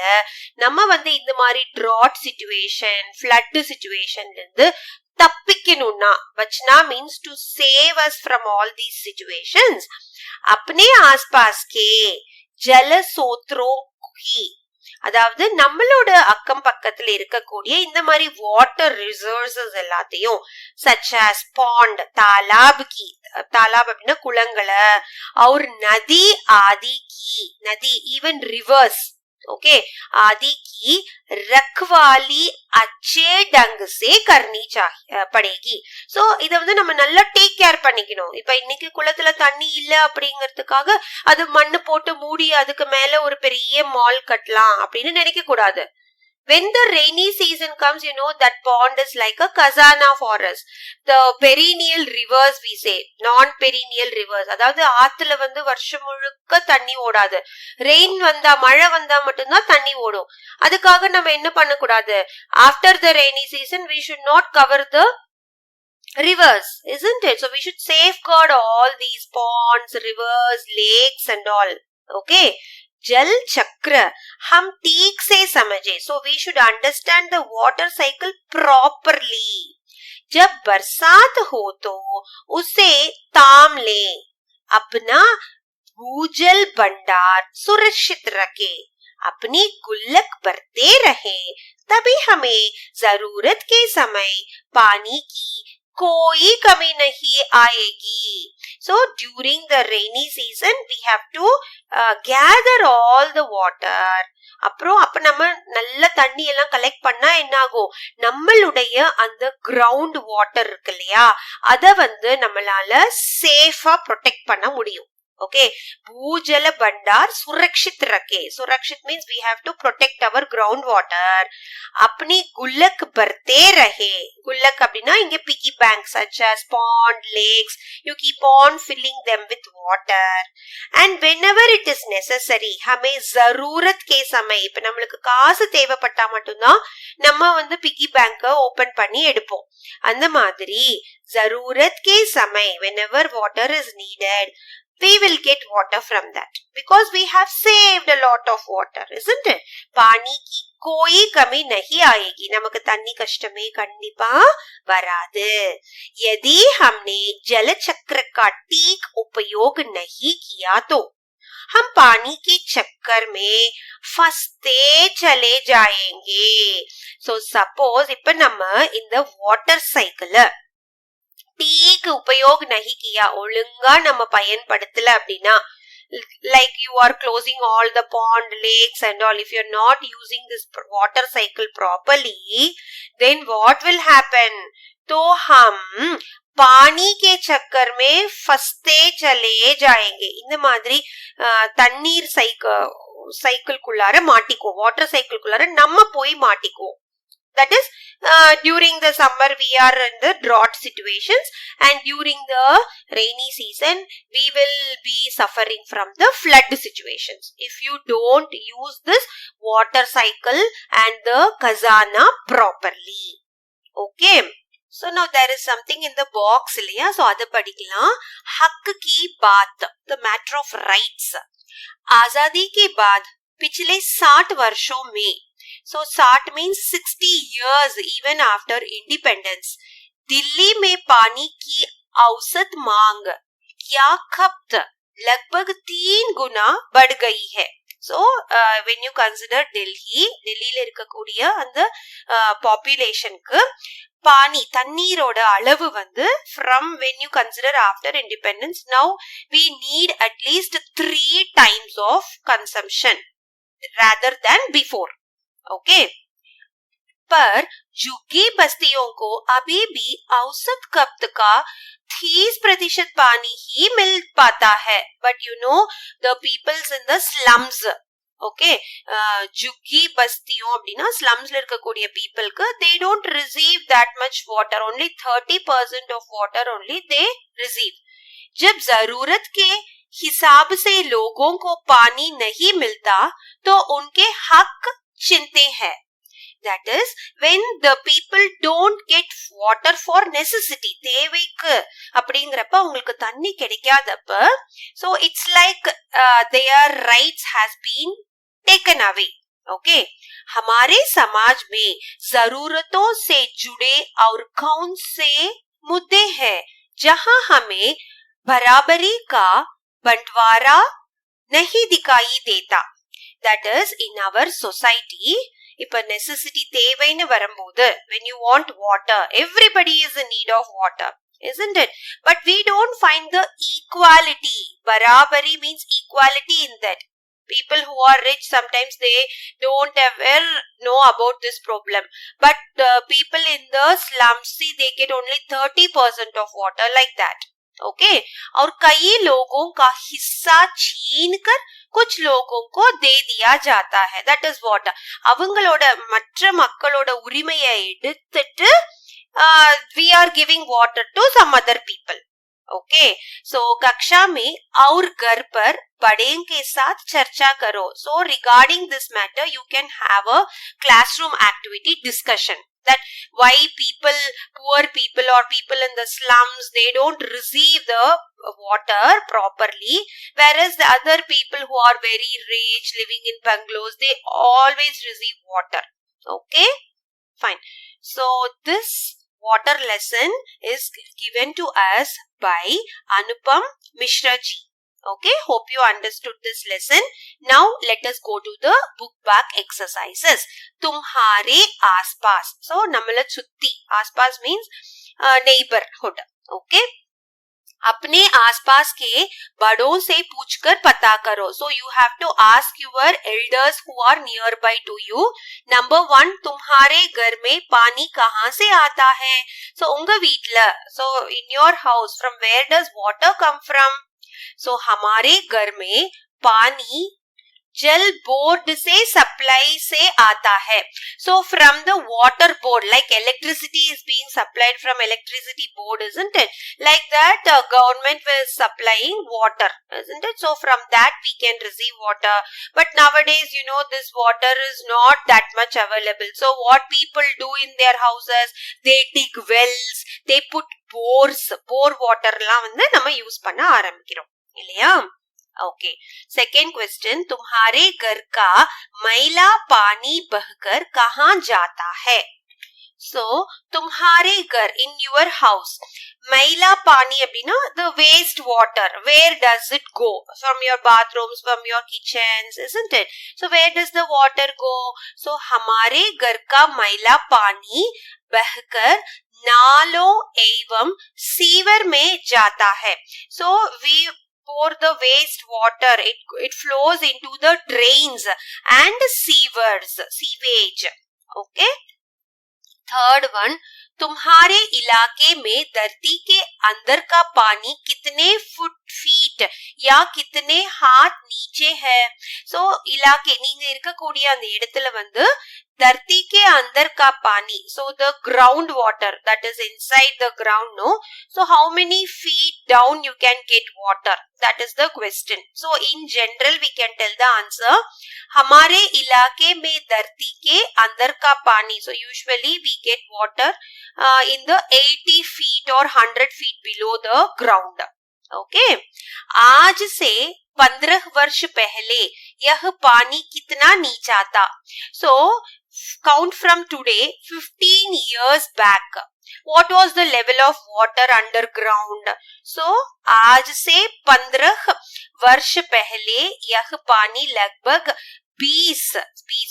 நம்ம இந்த மாதிரி drought situation, flood situation இருந்து தப்பிக்கணும்னா, बचना means to save us from all these situations, अपने आसपास के जल स्रोतों की, அதாவது நம்மளோட அக்கம் பக்கத்துல இருக்கக்கூடிய இந்த மாதிரி வாட்டர் ரிசோர்சஸ் எல்லாத்தையும் such as pond, तालाब की, तालाब அப்படின்னா குளங்களை, और नदी आदि की, नदी even rivers, ओके आदि की रखवाली अच्छे ढंग से करनी पड़ेगी. சோ இத நம்ம நல்லா டேக் கேர் பண்ணிக்கணும். இப்ப இன்னைக்கு குளத்துல தண்ணி இல்ல அப்படிங்கிறதுக்காக அது மண்ணு போட்டு மூடி அதுக்கு மேல ஒரு பெரிய மால் கட்டலாம் அப்படின்னு நினைக்க கூடாது. When the rainy season comes, you know that pond is like a khazana for us. The perennial rivers we say, non-perennial rivers. அதாவது ஆத்துல வருஷம் முழுக்க தண்ணி ஓடாது. ரெயின் வந்தா, மழை வந்தா மட்டும்தான் தண்ணி ஓடும். அதுக்காக நம்ம என்ன பண்ணக்கூடாது? After the rainy season, we should not cover the rivers, isn't it? So we should safeguard all these ponds, rivers, lakes and all. Okay. जल चक्र हम ठीक से समझे. So we should understand the water cycle properly. जब बरसात हो तो उसे ताम ले, अपना भूजल भंडार सुरक्षित रखे, अपनी गुल्लक भरते रहे, तभी हमें जरूरत के समय पानी की कोई कमी नहीं आएगी. So during the rainy season we have to gather all the water. அப்புறம் அப்ப நம்ம நல்ல தண்ணி எல்லாம் கலெக்ட் பண்ணா என்ன ஆகும்? நம்மளுடைய அந்த கிரவுண்ட் வாட்டர் இருக்கு இல்லையா, அத நம்மளால சேஃபா ப்ரொடெக்ட் பண்ண முடியும். Okay, भूजल भंडार सुरक्षित रखे. सुरक्षित means we have to protect our groundwater. अपनी गुल्लक भरते रहे. गुल्लक அப்படின்னா இங்க piggy bank such as pond, lakes. You keep on filling them with water. And whenever it is necessary, हमें जरूरत के समय, இப்ப நம்மளுக்கு காசு தேவைப்பட்டா மட்டும்தான் நம்ம piggy bank ஓபன் பண்ணி எடுப்போம். அந்த மாதிரி जरूरत के समय, whenever water is needed, we will get water from that because we have saved a lot of water, isn't it? पानी की कोई कमी नहीं आएगी. நமக்கு தண்ணி கஷ்டமே கண்டிப்பா வராது. यदि हमने जल चक्र का ठीक उपयोग नहीं किया तो हम पानी के चक्कर में फंसते चले जाएंगे. So suppose இப்ப நம்ம இந்த வாட்டர் சைக்கிள் ठीक उपयोग नहीं किया, ஒழுங்கா நம்ம பயன்படுத்தல அப்படின்னா, like you are closing all the pond, lakes and all, if you're not using this water cycle properly, then what will happen? तो हम पानी के चक्कर में फंसते चले जाएंगे. இந்த மாதிரி தண்ணீர் சைக்கிள் குள்ளார மாட்டிக்குவோம், வாட்டர் சைக்கிள் குள்ளார நம்ம போய் மாட்டிக்குவோம். That is, during the summer we are in the drought situations, and during the rainy season we will be suffering from the flood situations if you don't use this water cycle and the khazana properly. Okay, so now there is something in the box இல்லையா, so அதை படிக்கலாம். हक की बात, the matter of rights. आजादी के बाद पिछले 60 वर्षों में, so 60 means 60 years even after independence, Delhi में पानी की औसत मांग या खपत लगभग 3 गुना बढ़ गई है. So when you consider டெல்லியில இருக்கக்கூடிய அந்த பாப்புலேஷனுக்கு பானி தண்ணீரோட அளவு வந்து from when you consider after independence, now we need at least 3 times of consumption rather than before. Okay. पर झुग्गी बस्तियों को अभी भी औसत खपत का 30% पानी ही मिल पाता है. But you know the peoples in the slums, okay, झुग्गी बस्तियों அப்படினா slumsல இருக்கக்கூடிய peopleக்கு they don't receive that much water, only 30% of water only they receive. जब जरूरत के हिसाब से लोगों को पानी नहीं मिलता तो उनके हक छिनते हैं. That is, when the people don't get water for necessity, தேவைக்கு அப்படிங்கறப்ப உங்களுக்கு தண்ணி கிடைக்காதப்ப, so it's like their rights has been taken away. Okay, हमारे समाज में जरूरतों से जुड़े और कौन से मुद्दे हैं जहां हमें बराबरी का बंटवारा नहीं दिखाई देता. That is, in our society, இப்ப necessity தேவைன்னு வரும்போது, when you want water, everybody is in need of water, isn't it? But we don't find the equality. Barabari means equality in that. People who are rich, sometimes they don't ever know about this problem. But people in the slums, see, they get only 30% of water, like that. Okay, और कई लोगों का हिस्सा छीन कर कुछ लोगों को दे दिया जाता है. That is what, அவங்களோட மற்ற மக்களோட உரிமையை எடுத்துட்டு we are giving water to some other people. Okay, so कक्षा में और घर पर बड़े के साथ चर्चा करो. So regarding this matter, you can have a classroom activity discussion. That why people, poor people or people in the slums, they don't receive the water properly, whereas the other people who are very rich, living in bungalows, they always receive water. Okay, fine. So this water lesson is given to us by Anupam Mishra ji. Okay, hope you understood this lesson. Now let us go to the book back exercises. तुम्हारे आसपास, so nammala chutti, आसपास means neighborhood. Okay, अपने आसपास के बड़ों से पूछकर पता करो. So you have to ask your elders who are nearby to you. Number 1, तुम्हारे घर में पानी कहाँ से आता है? So उंगा वीटला, so in your house, from where does water come from? So हमारे घर में पानी जल बोर्ड से सप्लाई से आता है. So from the water board, like electricity is being supplied from electricity board, isn't it? Like that, government was supplying water, isn't it? So from that we can receive water. But nowadays, you know, this water is not that much available. So what people do in their houses, they dig wells, they put bores, bore water லாம் வந்து நம்ம use பண்ண ஆரம்பிக்கிறோம் இல்லையா? Okay, second question, तुम्हारे घर का मैला पानी बहकर कहाँ जाता है? So तुम्हारे घर, in your house, मैला पानी அப்படின்னா the waste water, where does it go? From your bathrooms, from your kitchens, isn't it? So where does the water go? So हमारे घर का मैला पानी बहकर नालों एवं सीवर में जाता है. So we pour the waste water, it flows into the drains and sewage. Okay, third one, तुम्हारे इलाके में धरती के अंदर का पानी कितने फीट या कितने हाथ नीचे है? So इलाके, நீங்க இருக்கக்கூடிய அந்த இடத்துல வந்து धरती के अंदर का पानी, so the ground water that is inside the ground, no? So how many feet down you can get water? That is the question. So in general we can tell the answer, हमारे इलाके में धरती के अंदर का पानी, so usually we get water in the 80 feet or 100 feet below the ground. Okay, आज से 15 वर्ष पहले यह पानी कितना नीचा था? So count from today 15 years back. what was the level of water underground? So आज से 15 वर्ष पहले यह पानी लगभग 20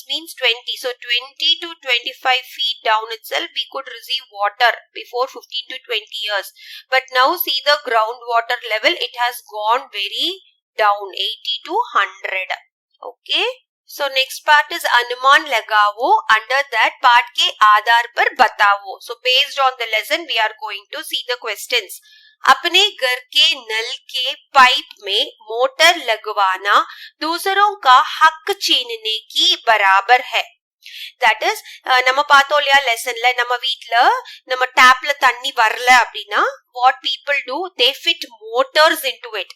means 20, so 20 to 25 feet down itself we could receive water before 15 to 20 years. But now see the groundwater level, it has gone very down, 80 to 100. Okay. So next part is अनुमान लगाओ. Under that part के आधार पर बताओ. So based on the lesson we are going to see the questions. अपने घर के नल के pipe में मोटर लगवाना दूसरों का हक छीनने की बराबर है. That is, நம்ம பார்த்தோம் இல்லையா லெசன்ல, நம்ம வீட்ல நம்ம டேப்ல தண்ணி வரல அப்படின்னா what people do, they fit motors into it.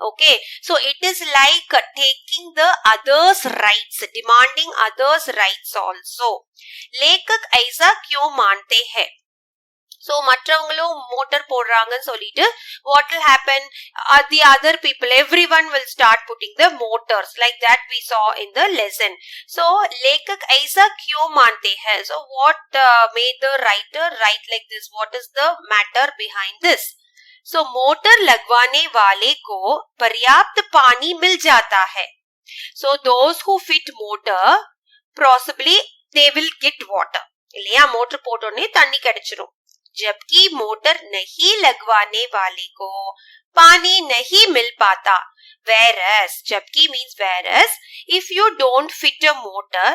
Okay, so it is like taking the others' rights, demanding others' rights also. लेखक ऐसा क्यों मानते हैं? So மற்றவங்களும் மோட்டார் போடுறாங்கன்னு சொல்லிட்டு what will happen, the other people, everyone will start putting the motors, like that we saw in the lesson. So लेखक ऐसा क्यों मानते हैं? So what made the writer write like this? What is the matter behind this? So motor लगवाने वाले को पर्याप्त पानी मिल जाता है. So those who fit motor possibly they will get water. இல்லையா, मोटर போட்டோனே தண்ணி கிடைச்சிரும். जबकि मोटर नहीं लगवाने वाले को पानी नहीं मिल पाता. Whereas, जबकि means whereas, if you don't fit a motor,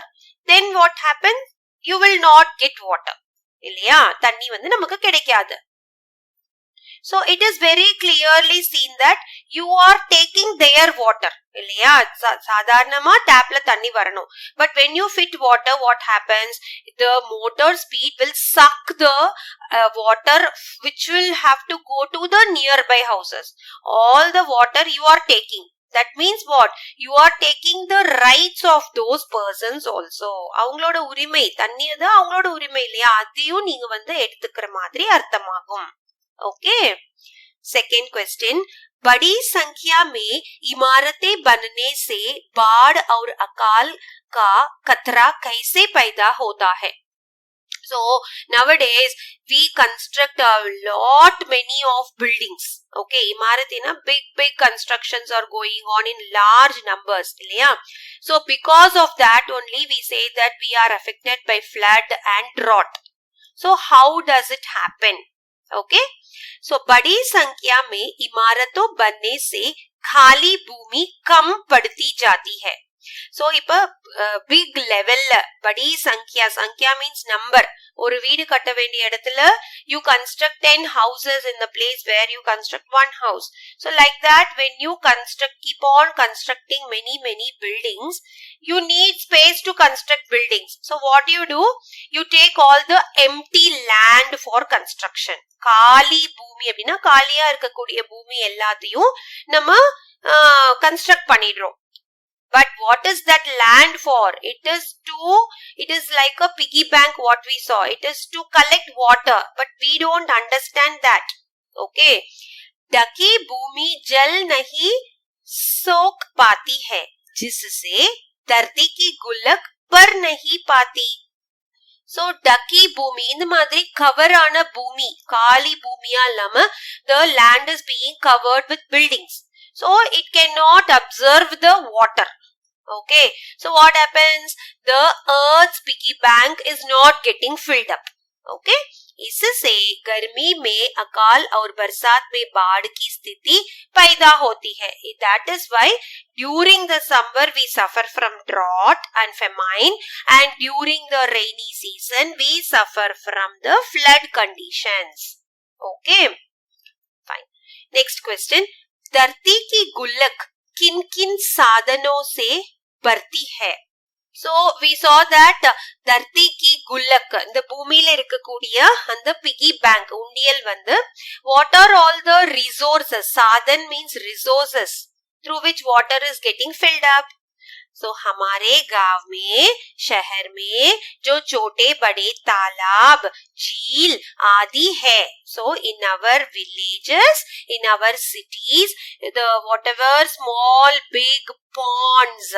then what happens? You will not get water. இல்லையா, தண்ணி வந்து நமக்கு கிடைக்காது. So it is very clearly seen that you are taking their water. இல்லையா, சாதாரணமா டேப்ல தண்ணி வரணும். But when you fit water, what happens? The motor speed will suck the water which will have to go to the nearby houses. All the water you are taking. That means what? You are taking the rights of those persons also. அவங்களோட உரிமை, தண்ணி அது அவங்களோட உரிமை இல்லையா, அதையும் நீங்க வந்து எடுத்துக்கிற மாதிரி அர்த்தமாகும். Okay. Second question. बड़ी संख्या में इमारतें बनने से बाढ़ और अकाल का खतरा कैसे पैदा होता है? So nowadays we construct a lot many of buildings. Okay, इमारतें ना big constructions are going on in large numbers. இல்லையா? So because of that only we say that we are affected by flood and drought. So how does it happen? Okay, so बड़ी संख्या में इमारतों बनने से खाली भूमि कम पड़ती जाती है. So இப்ப big level बड़ी संख्या means number. ஒரு வீடு கட்ட வேண்டிய இடத்துல you construct 10 houses in the place where you construct one house. So like that, when you keep on constructing many buildings, you need space to construct buildings. So what do? You take all the empty land for construction. காலி பூமி அப்படின்னா காலியா இருக்கக்கூடிய பூமி எல்லாத்தையும் நம்ம construct பண்ணிடுறோம். But what is that land for? It is like a piggy bank what we saw. It is to collect water. But we don't understand that. Okay. ढकी भूमि जल नहीं सोख पाती है, जिससे धरती की गुल्लक पर नहीं पाती. So ढकी भूमि, இந்த மாதிரி cover ஆன பூமி, காலி பூமியா இல்லாம the land is being covered with buildings. So it cannot absorb the water. Okay, so what happens? The earth's piggy bank is not getting filled up. Okay, इससे गर्मी में अकाल और बरसात में बाढ़ की स्थिति पैदा होती है. That is why during the summer we suffer from drought and famine, and during the rainy season we suffer from the flood conditions. Okay, fine. Next question. धरती की गुल्लक किन किन साधनों से भरती है? So we saw that धरती की गुल्लक, இந்த பூமியில இருக்கக்கூடிய அந்த piggy bank உண்டியல் வந்து what are all the resources? साधन means resources through which water is getting filled up. So हमारे गांव में, शहर में जो छोटे बड़े तालाब, झील आदि है, So in our villages, in our cities, the whatever small big ponds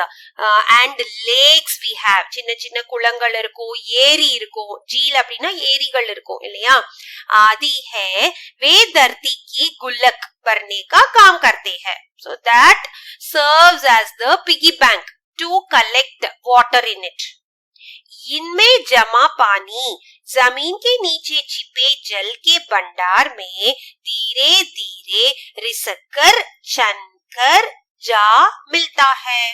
and lakes we have, சின்ன சின்ன குளங்கள் இருக்கும், ஏரி இருக்கும், ஜீல் அப்படின்னா ஏரிகள் இருக்கும் இல்லையா, आदि है वे धरती की गुल्लक भरने का काम करते हैं. So that serves as the piggy bank to collect water in it. इनमें जमा पानी जमीन के नीचे छिपे जल के भंडार में धीरे धीरे रिसकर छनकर जा मिलता है.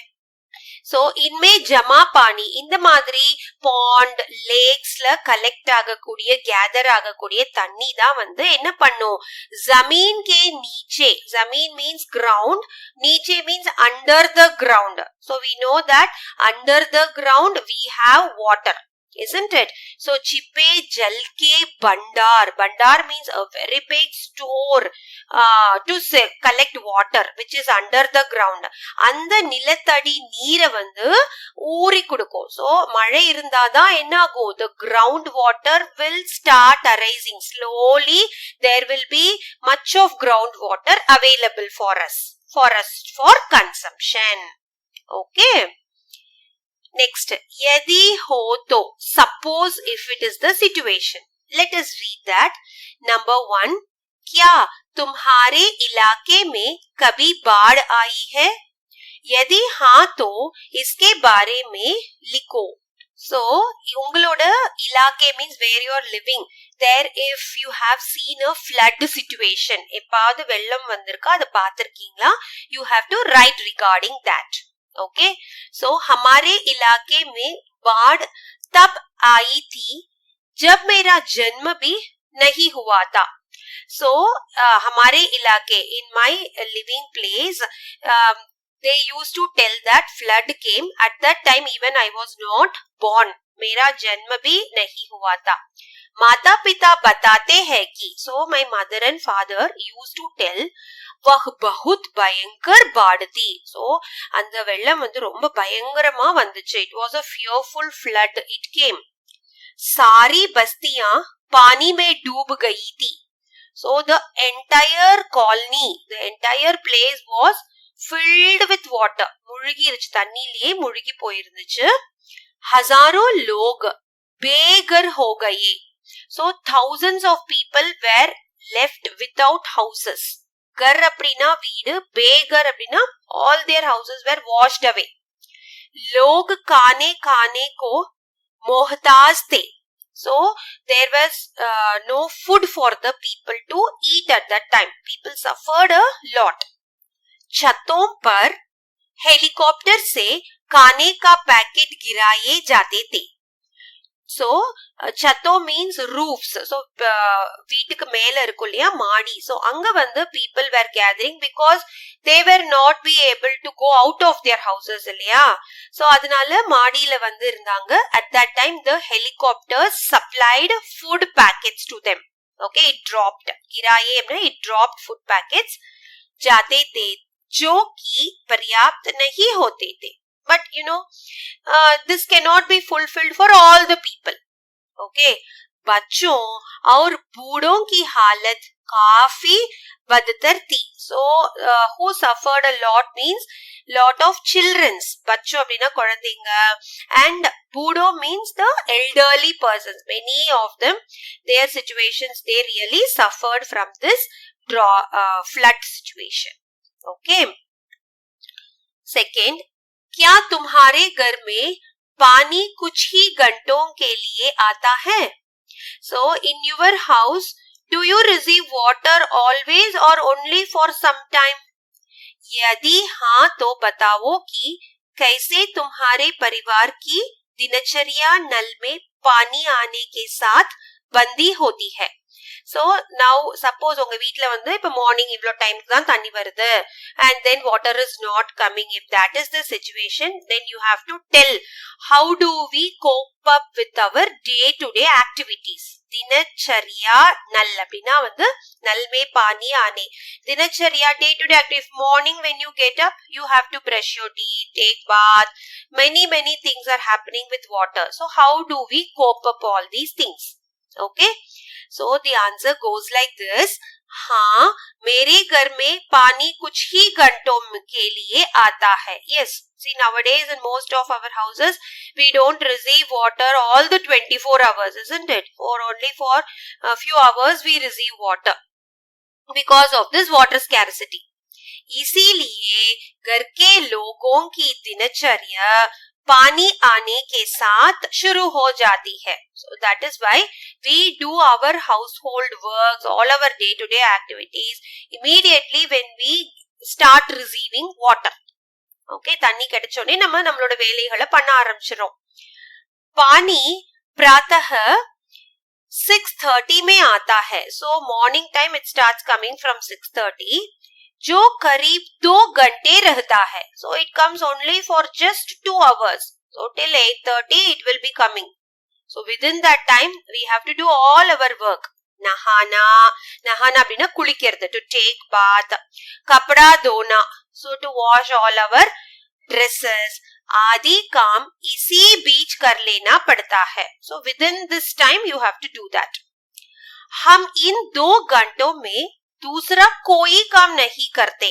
So इनमें जमा पानी, இந்த மாதிரி பாண்ட் லேக்ஸ்ல கலெக்ட் ஆகக்கூடிய கேதர் ஆகக்கூடிய தண்ணி தான் வந்து என்ன பண்ணும், ஜமீன் के नीचे, जमीन means ground, नीचे means under the ground. So we know that under the ground we have water, isn't it? So छिपे जल के भंडार, भंडार means a very big store to collect water which is under the ground. அந்த நிலத்தடி நீரை வந்து ஊறி கொடுக்கும். So மழை இருந்தாதான் என்ன ஆகும், the ground water will start arising slowly. There will be much of ground water available for us for consumption. Okay. Next, यदि हो तो, suppose if it is the situation. Let us read that. Number 1, क्या तुम्हारे इलाके में कभी बाढ़ आई है? यदि हाँ तो इसके बारे में लिखो. So, உங்களோட இலாக்கே means where you are living. There if you have seen a flood situation, எப்பாவது வெள்ளம் வந்திருக்கா, அதை பார்த்திருக்கீங்களா? You have to write regarding that. Okay, so हमारे इलाके में बाढ़ तब आई थी जब मेरा जन्म भी नहीं हुआ था. So हमारे इलाके, in my living place, they used to tell that flood came at that time even I was not born. मेरा जन्म भी नहीं हुआ था. माता पिता बताते हैं कि, so my mother and father used to tell, वह बहुत भयंकर बाढ़ थी. So அந்த வெள்ளம் வந்து ரொம்ப பயங்கரமா வந்துச்சு. It was a fearful flood. It came. सारी बस्तियां पानी में डूब गई थी. So the entire colony, the entire place was filled with water. முழுகிருச்சு, தண்ணியிலேயே முழுகி போயிருந்துச்சு. हजारों लोग बेघर हो गए. So thousands of people were left without houses. घर அப்படின்னா வீடு, बेघर அப்படின்னா all their houses were washed away. लोग खाने खाने को मोहताज थे. So there was no food for the people to eat at that time. People suffered a lot. छतों पर हेलीकॉप्टर से खाने का पैकेट गिराए जाते थे. So chato means roofs. So வீட்டுக்கு மேல இருக்கும் இல்லையா, மாடி. So அங்க வந்து people were gathering because they were not be able to go out of their houses இல்லையா. So அதனால மாடியில வந்து இருந்தாங்க. At that time the helicopters supplied food packets to them. Okay, it dropped. गिराए அப்படின்னா it dropped food packets. जाते थे जो कि पर्याप्त नहीं होते थे. But you know, this cannot be fulfilled for all the people. Okay, बच्चों और बूढ़ों की हालत काफी बदतर थी. So who suffered a lot means lot of childrens. बच्चों அப்படின்னா குழந்தைங்க, and बूढ़ों means the elderly persons. Many of them, their situations, they really suffered from this flood situation. Okay. Second, क्या तुम्हारे घर में पानी कुछ ही घंटों के लिए आता है? So in your house, do you receive water always or only for some time? यदि हाँ तो बताओ कि कैसे तुम्हारे परिवार की दिनचर्या नल में पानी आने के साथ बंदी होती है. So now suppose உங்க வீட்ல வந்து இப்ப மார்னிங் இவ்ளோ டைம்க்கு தான் தண்ணி வருது and then water is not coming. If that is the situation, then you have to tell how do we cope up with our day to day activities. दिनचर्या नल அப்படினா வந்து नल में पानी आने. दिनचर्या day to day activity. Morning when you get up, you have to brush your teeth, take bath. Many things are happening with water. So how do we cope up all these things? Okay. So the answer goes like this. हाँ, मेरे घर में पानी कुछ ही घंटों के लिए आता है. Yes, see, nowadays in most of our houses, we don't receive water all the 24 hours, isn't it? Or only for a few hours we receive water because of this water scarcity. इसीलिए घर के लोगों की दिनचर्या पानी आने के साथ शुरू हो जाती है. So that is why we do our household works, all our day-to-day activities immediately when we start receiving water. Okay, தண்ணி கிடைச்சோனே நம்மளோட வேலைகளை பண்ண ஆரம்பிச்சிரோம். पानी प्रातः 6:30 में आता है. So morning time it starts coming from 6:30. जो करीब 2 घंटे रहता है. So it comes only for just 2 hours. So till 8:30 it will be coming. So within that time we have to do all our work. नहाना அப்படின்னா குளிக்கிறது, to take bath. कपड़ा धोना, so to wash all our dresses. आदि काम इसी बीच कर लेना पड़ता है. So within this time you have to do that. हम इन 2 घंटों में दूसरा कोई काम नहीं करते.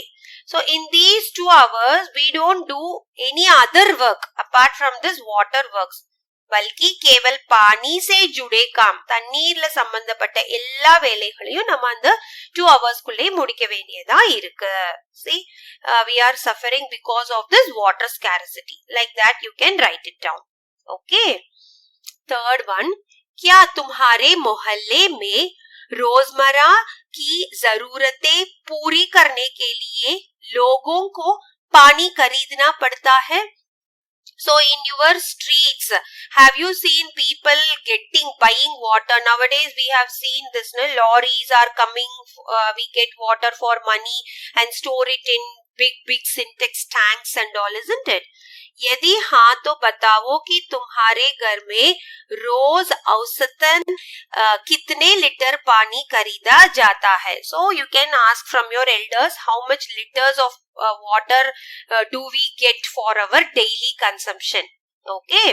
So in these 2 hours we don't do any other work apart from this water works. बल्कि केवल पानी से जुड़े काम, தண்ணீர்ல சம்பந்தப்பட்ட எல்லா வேலைகளையும் நம்ம அந்த 2 hours குள்ளே முடிக்க வேண்டியதா இருக்கு. See, we are suffering because of this water scarcity. Like that you can write it down. Okay. Third one, क्या तुम्हारे मोहल्ले में रोजमर्रा की जरूरतें पूरी करने के लिए लोगों को पानी खरीदना पड़ता है? So in your streets, have you seen people buying water? Nowadays we have seen this, lorries are coming, we get water for money and store it in big syntax tanks and all, isn't it? यदि हाँ तो बताओ कि तुम्हारे घर में रोज औसतन कितने लीटर पानी खरीदा जाता है. So you can ask from your elders how much liters of water do we get for our daily consumption. Okay,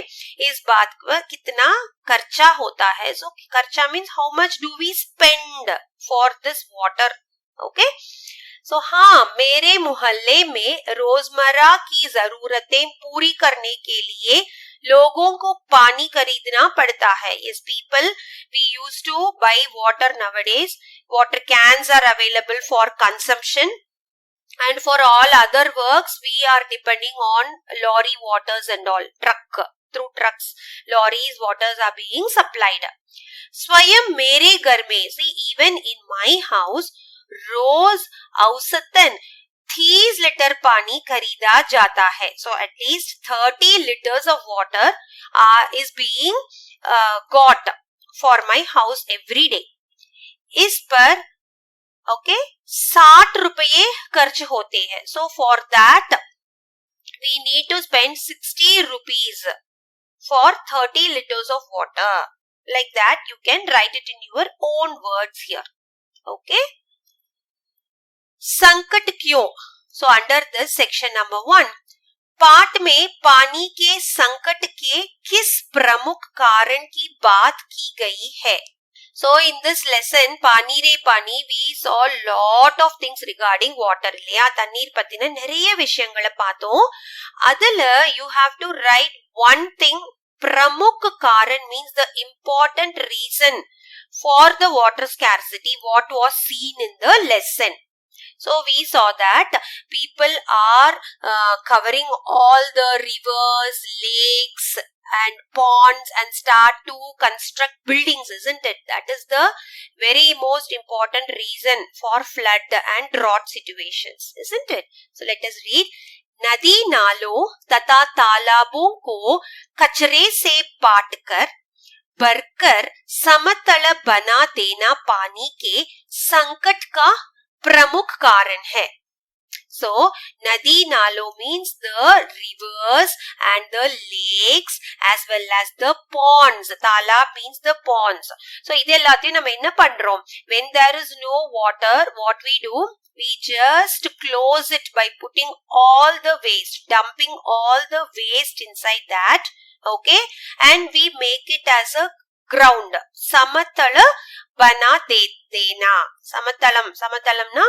इस बात पर कितना खर्चा होता है. So खर्चा means how much do we spend for this water. Okay. So हाँ, मेरे मोहल्ले में रोजमर्रा की जरूरतें पूरी करने के लिए लोगों को पानी खरीदना पड़ता है. Yes, people, we used to buy water nowadays. Water cans are available for consumption. And for all other works, we are depending on lorry waters and all. Through trucks, lorries, waters are being supplied. स्वयं मेरे घर में, see, even in my house, रोज औसतन 30 litre पानी खरीदा जाता है. So at least 30 liters of water is being got for my house every day. इस पर okay 60 रुपये खर्च होते हैं. So for that we need to spend 60 rupees for 30 liters of water. Like that you can write it in your own words here. Okay. संकट क्यों? So under this section number 1, पाठ में पानी के संकट के किस प्रमुख कारण की बात की गई है? So in this lesson, पानी रे पानी, we saw lot of things regarding water. இல்லையா? தண்ணீர் பத்தின நிறைய விஷயங்களை பார்த்தோம். அதுல you have to write one thing. प्रमुख कारण means the important reason for the water scarcity, what was seen in the lesson. So we saw that people are covering all the rivers, lakes and ponds and start to construct buildings, isn't it? That is the very most important reason for flood and drought situations, isn't it? So let us read. नदी नालों तथा तालाबों को कचरे से पाटकर भरकर समतल बना देना पानी के संकट का प्रमुख कारण है. So nadi nalo means the rivers and the lakes as well as the ponds. Talab means the ponds. So இது எல்லாத்தையும் நம்ம என்ன பண்றோம்? When there is no water, what we do? We just close it by putting all the waste, dumping all the waste inside that. Okay, and we make it as a ground. Samatala bana dena. Samatalamna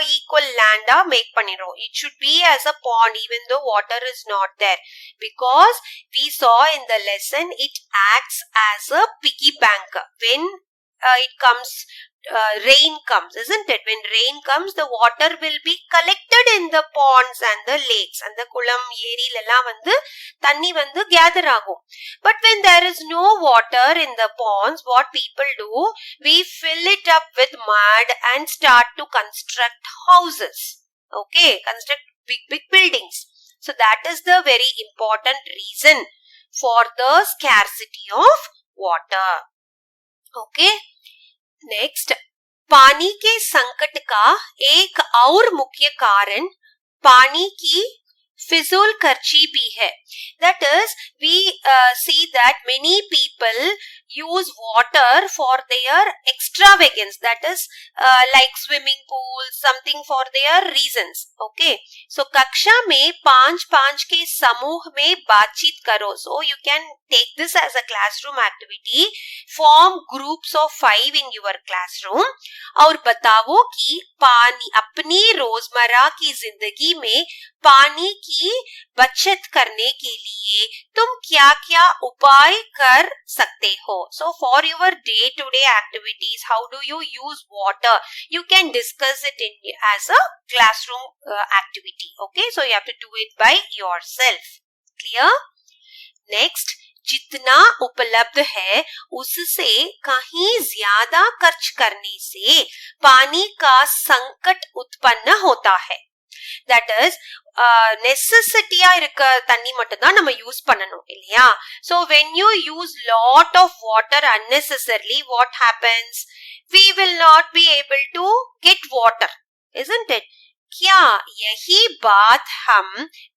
equal land make paniro. It should be as a pond even though water is not there, because we saw in the lesson it acts as a piggy bank. When it comes, rain comes, isn't it? When rain comes, the water will be collected in the ponds and the lakes, and the kulam eri lella vandu thanni vandu gather agum. But when there is no water in the ponds, what people do, we fill it up with mud and start to construct houses. Okay, construct big buildings. So that is the very important reason for the scarcity of water. Okay. Next, पानी के संकट का एक और मुख्य कारण पानी की फिजूल खर्ची भी है. That is, we see that many people use water for their extravagance. That is, like swimming pools, something for their reasons. Okay. So, कक्षा में 5 के समूह में बातचीत करो. So, you can take this as a classroom activity. Form groups of 5 in your classroom. और बताओ कि पानी, अपनी रोजमर्रा की जिंदगी में पानी की बचत करने के लिए तुम क्या क्या उपाय कर सकते हो. So for your day to day activities, how do you use water? You can discuss it in as a classroom activity. Okay, so you have to do it by yourself. Clear? Next, जितना उपलब्ध है उससे कहीं ज्यादा खर्च करने से पानी का संकट उत्पन्न होता है. That is, necessity-ஆ இருக்க தண்ணி மட்டும் தான் நம்ம யூஸ் பண்ணணும் இல்லையா? So when you use lot of water unnecessarily, what happens? We will not be able to get water, isn't it? क्या यही बात हम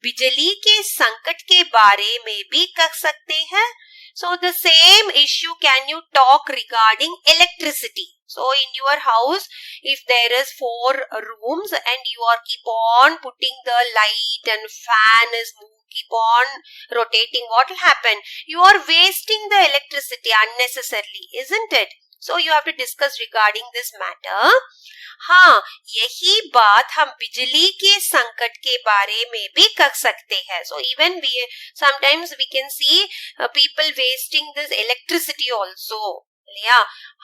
बिजली के संकट के बारे में भी कर सकते हैं? So the same issue can you talk regarding electricity. So in your house, if there is 4 rooms and you are keep on putting the light and fan is keep on rotating, what will happen? You are wasting the electricity unnecessarily, isn't it? So you have to discuss regarding this matter. हाँ, यही बात हम बिजली के संकट के बारे में भी कर सकते हैं. So even we sometimes we can see people wasting this electricity also. लिया,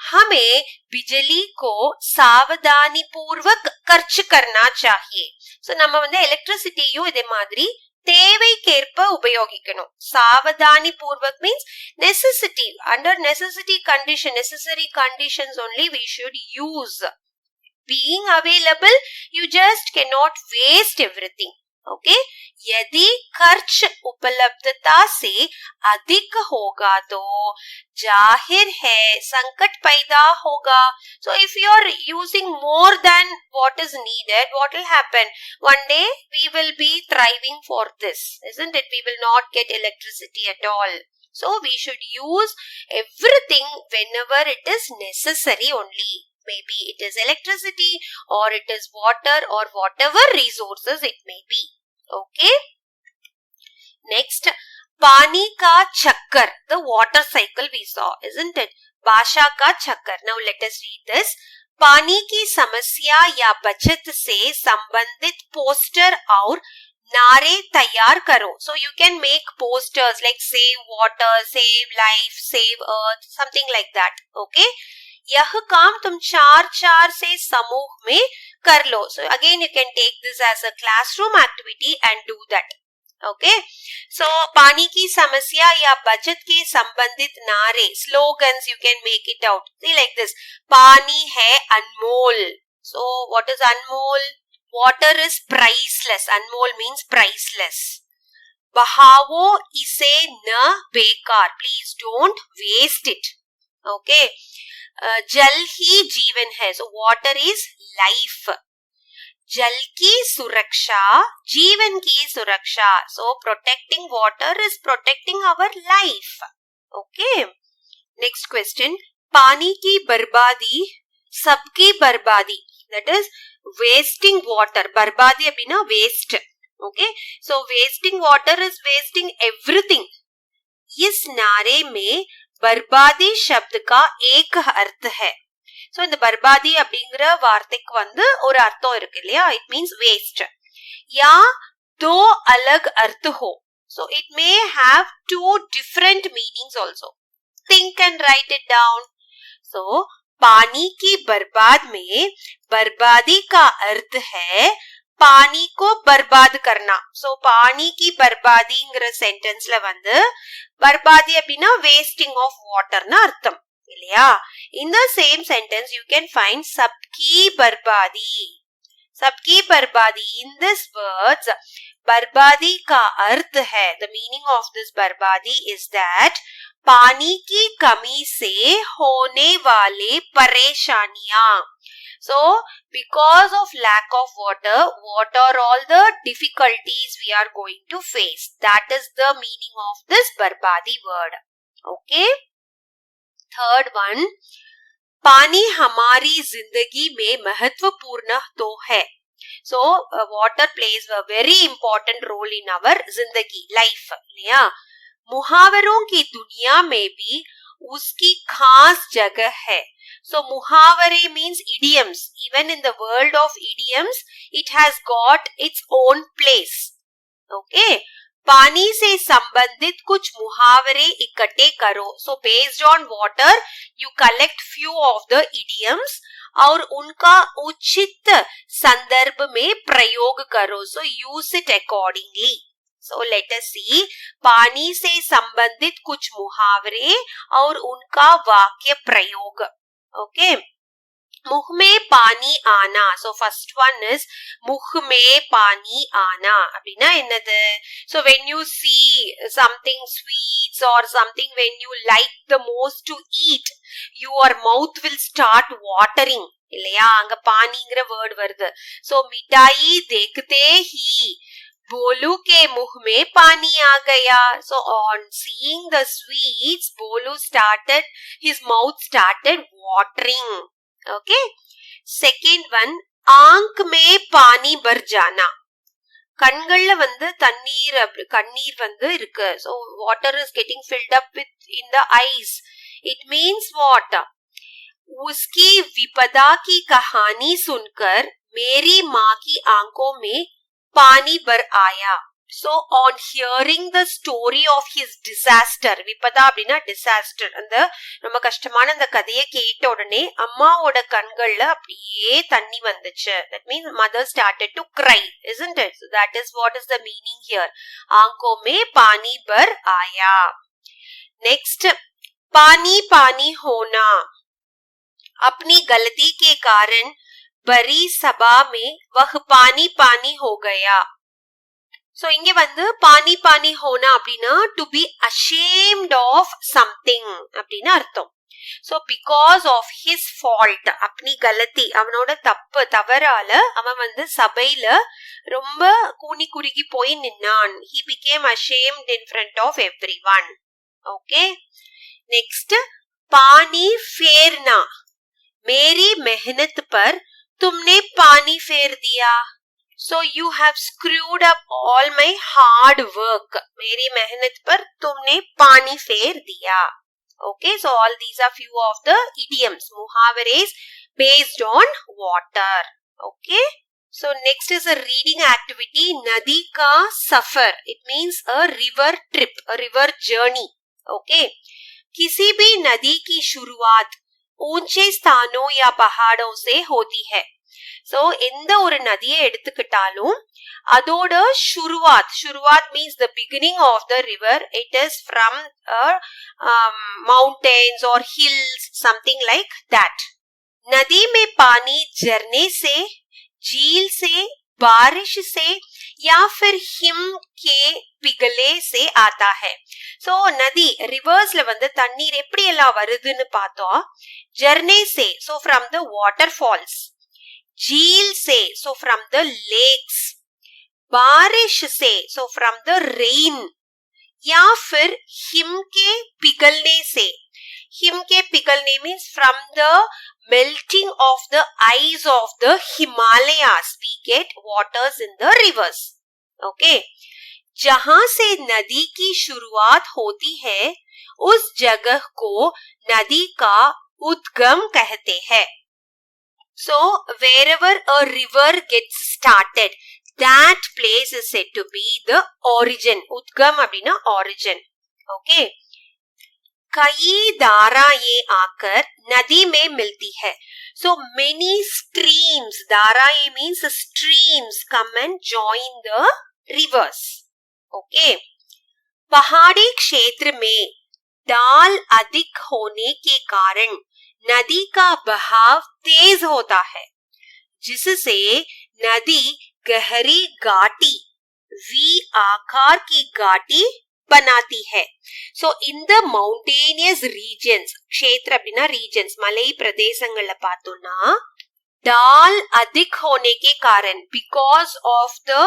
हमें बिजली को सावधानी पूर्वक खर्च करना चाहिए. So நம்ம வந்து எலக்ட்ரிசிட்டியும் இதே மாதிரி தேவைக்கேற்ப உபயோகிக்கணும். சாவதானி பூர்வக் means necessity. Under necessary conditions only we should use. Being available, you just cannot waste everything. Okay? यदि खर्च उपलब्धता से अधिक होगा तो जाहिर है संकट पैदा होगा. So if you are using more than what is needed, what will happen? One day we will be thriving for this, isn't it? We will not get electricity at all. So we should use everything whenever it is necessary only. Maybe it is electricity or it is water or whatever resources it may be. Okay. Next, पानी का चक्कर, the water cycle we saw, isn't it? भाषा का चक्कर. Now let us read this. पानी की समस्या या बचत से संबंधित पोस्टर और नारे तैयार करो. So you can make posters like save water, save life, save earth, something like that. Okay. यह काम तुम 4 से समूह में कर लो. So again you can take this as a classroom activity and do that. Okay. So पानी की समस्या या बचत के संबंधित नारे, slogans you can make it out. See like this. पानी है अनमोल. So what is Anmol? Water is priceless. Anmol means priceless. बहावो इसे न बेकार. Please don't waste it. Okay. जल ही जीवन है. So water is life. जल की सुरक्षा, जीवन की सुरक्षा. So protecting water is protecting our life. Okay. Next question. पानी की बर्बादी सबकी बर्बादी. That is wasting water. बर्बादी அப்படினா waste. Okay. So wasting water is wasting everything. इस नारे में बर्बादी शब्द का एक अर्थ है. So இந்த बर्बादी அப்படிங்கிற வார்த்தைக்கு வந்து ஒரு அர்த்தம் இருக்கு இல்லையா? It means waste. या दो अलग अर्थ हो. So it may have two different meanings also. Think and write it down. So पानी की बर्बाद में बर्बादी का अर्थ है पानी को बर्बाद करना. So पानी की बर्बादीங்கிற சென்டென்ஸ்ல வந்து बर्बादी அப்படின்னா wasting of waterன்னு அர்த்தம் இல்லையா? In the same sentence you can find सबकी बर्बादी. सबकी बर्बादी. In this words बर्बादी का अर्थ है, the meaning of this बर्बादी is that पानी की कमी से होने वाले परेशानियां. So because of lack of water, what are all the difficulties we are going to face? That is the meaning of this बर्बादी word. Okay. Third one, पानी हमारी जिंदगी में महत्वपूर्ण तो है. So water plays a very important role in our जिंदगी, life. लिया मुहावरों की दुनिया में भी उसकी खास जगह है. So मुहावरे means idioms. Even in the world of idioms, it has got its own place. Okay. पानी से संबंधित कुछ मुहावरे इकट्ठे करो. So based on water, you collect few of the idioms और उनका उचित संदर्भ में प्रयोग करो. So use it accordingly. So let us see. पानी से संबंधित कुछ मुहावरे और उनका वाक्य प्रयोग. Okay. मुख में पानी आना. So first one is मुख में पानी आना. அப்படினா என்னது? So when you see something sweets or something when you like the most to eat, your mouth will start watering. இல்லையா? அங்க பானிங்கிற வேர்ட் வருது. So मिठाई देखते ही बोलू के मुख में पानी आ गया. So on seeing the sweets, Bolu started, his mouth started watering. Okay. Second one, आंख में पानी भर जाना. கண்கள்ல வந்து கண்ணீர் வந்து இருக்கு. So water is getting filled up with in the eyes. It means what? उसकी विपदा की कहानी सुनकर मेरी माँ की आंखों में पानी भर आया. So on hearing the story of his disaster, விபதா அப்படின்னா disaster, அந்த ரொம்ப கஷ்டமான அந்த கதையை கேட்ட உடனே அம்மாவோட கண்கள்ல அப்படியே தண்ணி வந்துச்சு. That means mother started to cry, isn't it? So that is what is the meaning here. आंखों में पानी भर आया. Next, पानी पानी होना. अपनी गलती के कारण बड़ी सभा में वह पानी पानी हो गया. So இங்க வந்து பானி பானி ஹோனா அப்படின்னா to be ashamed of something அப்படின்னு அர்த்தம். So because of his fault, अपनी गलती, அவனோட தவறால அவன் வந்து சபையில ரொம்ப கூனி குறுகி போய் நின்னான். He became ashamed in front of everyone. Okay. Next, पानी फेरना. मेरी मेहनत पर तुमने पानी फेर दिया. So you have screwed up all my hard work. मेरी मेहनत पर तुमने पानी फेर दिया. Okay, so all these are few of the idioms, muhavares based on water. Okay, so next is a reading activity. Nadi ka safar. It means a river trip, a river journey. Okay, किसी भी नदी की शुरुआत ऊंचे स्थानों या पहाड़ों से होती है. So எந்த ஒரு நதியை எடுத்துக்கிட்டாலும் அதோட शुरुआत means the beginning of the river. It is from mountains or hills, something like that. नदी में पानी झरने से, झील से, बारिश से या फिर हिम के पिघले से आता है. So நதி ரிவர்ஸ்ல வந்து தண்ணீர் எப்படி எல்லாம் வருதுன்னு பார்த்தோம். झरने से, so from the waterfalls. झील से, so from the lakes. बारिश से, so from the rain. या फिर हिम के पिघलने से. हिम के पिघलने means from the melting of the ice of the Himalayas we get waters in the rivers. Okay. जहां से नदी की शुरुआत होती है उस जगह को नदी का उद्गम कहते हैं. So wherever a river gets started, that place is said to be the origin. उद्गम அப்படின்னா origin. Okay. कई धाराएं आकर नदी में मिलती है. So many streams, धाराएं means streams, come and join the rivers. Okay. पहाड़ी क्षेत्र में ढाल अधिक होने के कारण नदी का बहाव तेज होता है, जिससे नदी गहरी घाटी, वी आकार की घाटी बनाती है. So in the mountainous regions, क्षेत्र அப்படின்னா regions, மலை பிரதேசங்கள்ல பார்த்தோம்னா ढाल अधिक होने के कारण, because of the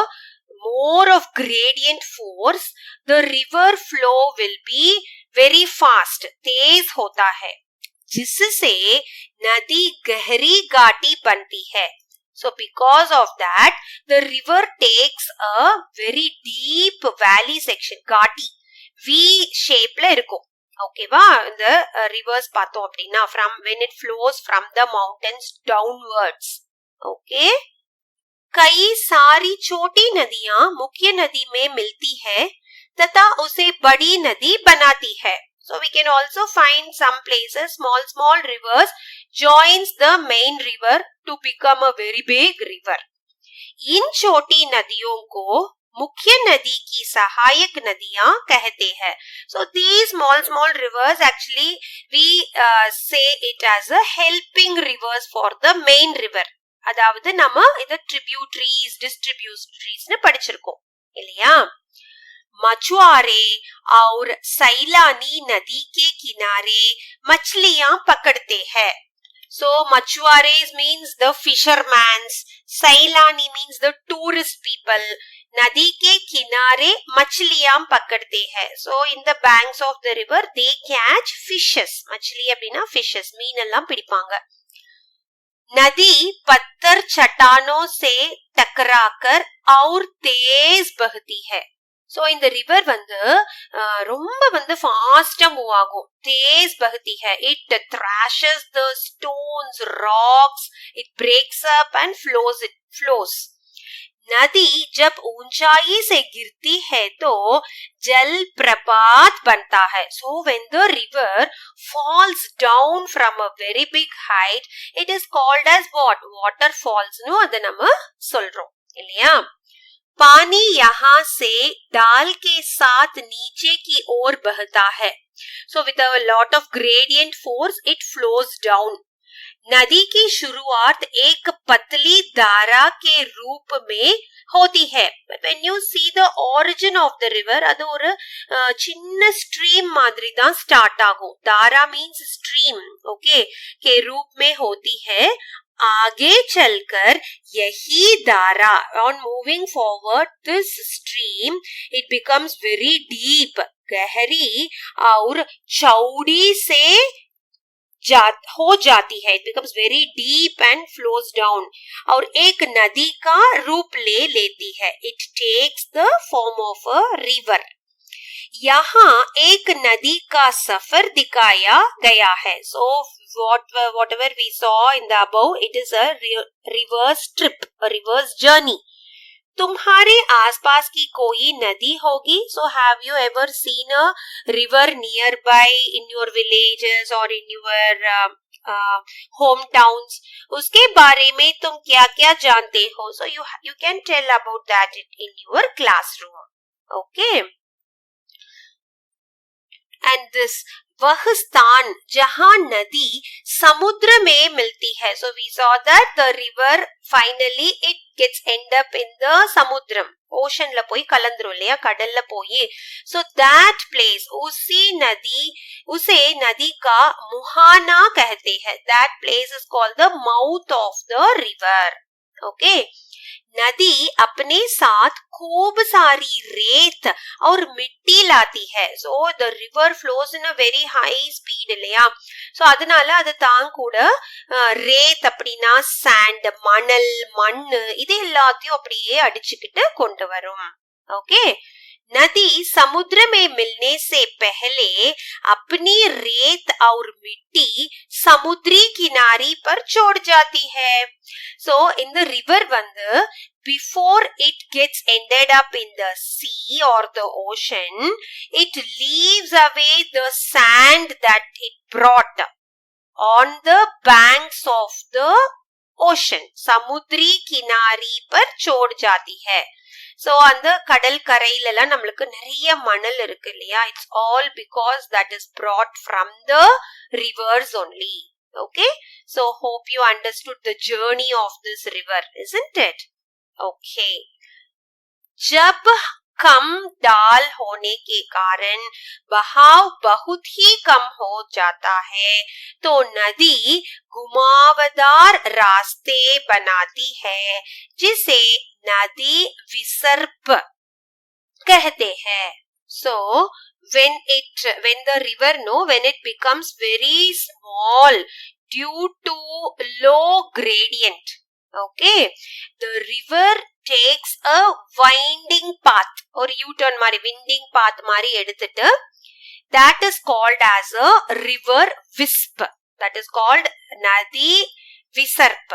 more of gradient force, the river flow will be very fast, तेज होता है, जिससे नदी गहरी घाटी बनती है. So because of that, the river takes a very deep valley section, घाटी V shapeல இருக்கும். ஓகேவா? இந்த rivers பார்த்தோம் அப்படின்னா from when it flows from the mountains downwards. Okay. कई सारी छोटी नदियां मुख्य नदी में मिलती है तथा उसे बड़ी नदी बनाती है. So we can also find some places small rivers joins the main river to become a very big river. इन छोटी नदियों को मुख्य नदी की सहायक नदियां कहते हैं. So these small rivers actually we say it as a helping rivers for the main river. அதாவது நம்ம இத tributaries, distributaries னு படிச்சிருக்கோம் இல்லையா? मछुआरे और सैलानी नदी के किनारे मछलियां पकड़ते हैं. So मछुआरे means the fishermen, सैलानी means the tourist people. नदी के किनारे मछलियां पकड़ते हैं. So in the banks of the river they catch fishes. मछली அப்படின்னா fishes, மீன் எல்லாம் பிடிப்பாங்க. नदी पत्थर चट्टानों से टकराकर और तेज बहती है. So இந்த river வந்து ரொம்ப வந்து ஃபாஸ்டா மூவ் ஆகும், तेज बहती है. It thrashes the stones, rocks, it breaks up and flows. नदी जब ऊंचाई से गिरती है तो जल प्रपात बनता है. So when the river falls down from a very big height, it is called as what? Waterfalls. னு அத நம்ம சொல்றோம் இல்லையா? पानी यहाँ से ढाल के साथ नीचे की ओर बहता है. So with a lot of gradient force it flows down. नदी की शुरुआत एक पतली धारा के रूप में होती है. But when you see the origin of the river, அது ஒரு சின்ன stream மாதிரி தான் ஸ்டார்ட் ஆகும். धारा means stream, okay, के रूप में होती है. आगे चलकर यही धारा, on moving forward this stream, it becomes very deep, गहरी और चौड़ी से हो जाती है. It becomes very deep and flows down. और एक नदी का रूप ले लेती है. It takes the form of a river. यहाँ एक नदी का सफर दिखाया गया है. So whatever we saw in the above, it is a reverse trip, a reverse journey. तुम्हारे आसपास की कोई नदी होगी. So have you ever seen a river nearby in your villages or in your hometowns? उसके बारे में तुम क्या क्या जानते हो? So you can tell about that in your classroom. Okay. And this वह स्थान जहां नदी समुद्र में मिलती है. So we saw that the river finally it gets end up in the samudram, ocean ல போய் கலந்துரும் இல்லையா, கடல்ல போய். So that place, उसे नदी का मुहाना कहते हैं. That place is called the mouth of the river. Okay. नदी अपने साथ खूब सारी रेत और मिट्टी लाती है. So the river flows in a very high speed இல்லையா? So அதனால அது தான் கூட ரேத் அப்படின்னா sand, மணல், மண்ணு, இது எல்லாத்தையும் அப்படியே அடிச்சுக்கிட்டு கொண்டு வரும். Okay. नदी समुद्र में मिलने से पहले अपनी रेत और मिट्टी समुद्री किनारे पर छोड़ जाती है. So in the river வந்து before it gets ended up in the sea or the ocean, it leaves away the sand that it brought on the banks of the ocean. समुद्री किनारे पर छोड़ जाती है. So அந்த கடல் கரையில எல்லாம் நமக்கு நிறைய மணல் இருக்கு இல்லையா? It's all because that is brought from the rivers only. Okay? So hope you understood the journey of this river, isn't it? Okay. जब कम डाल होने के कारण बहाव बहुत ही कम हो जाता है तो नदी घुमावदार रास्ते बनाती है जिसे नदी विसर्प कहते हैं. So when the river when it becomes very small due to low gradient, okay, the river takes a winding path or U-turn mari winding path mari edutittu, that is called as a river wisp. That is called nadi visarp.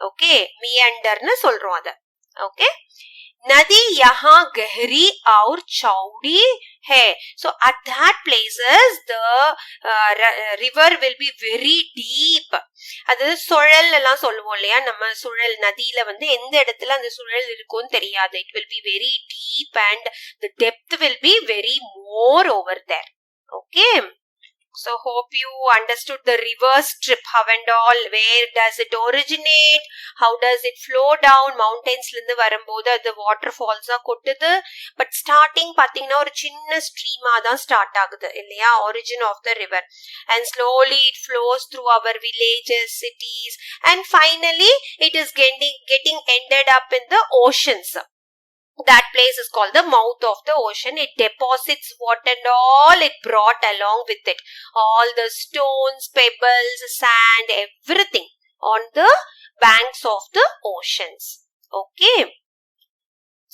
Okay, meander nu solrom adu. Okay, नदी यहाँ गहरी और चौड़ी है. So at that places the river will be very deep. அது சுழல் எல்லாம் சொல்லுவோம் இல்லையா? நம்ம சுழல் நதியில வந்து எந்த இடத்துல அந்த சுழல் இருக்கும்னு தெரியாது. It will be very deep and the depth will be very more over there. Okay. So hope you understood the river strip, how and all, where does it originate, how does it flow down, mountains lindu varumbodhu the waterfalls ah kottudhu, but starting pathina or chinna stream ah dhaan start agudhu illaya, origin of the river, and slowly it flows through our villages, cities, and finally it is getting ended up in the oceans. That place is called the mouth of the ocean. It deposits what and all it brought along with it. All the stones, pebbles, sand, everything on the banks of the oceans. Okay.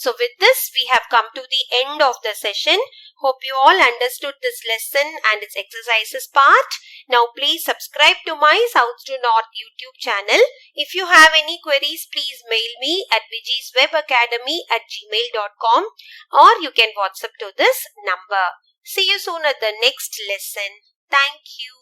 So with this, we have come to the end of the session. Hope you all understood this lesson and its exercises part. Now please subscribe to my South to North YouTube channel. If you have any queries, please mail me at vijiswebacademy@gmail.com or you can WhatsApp to this number. See you soon at the next lesson. Thank you.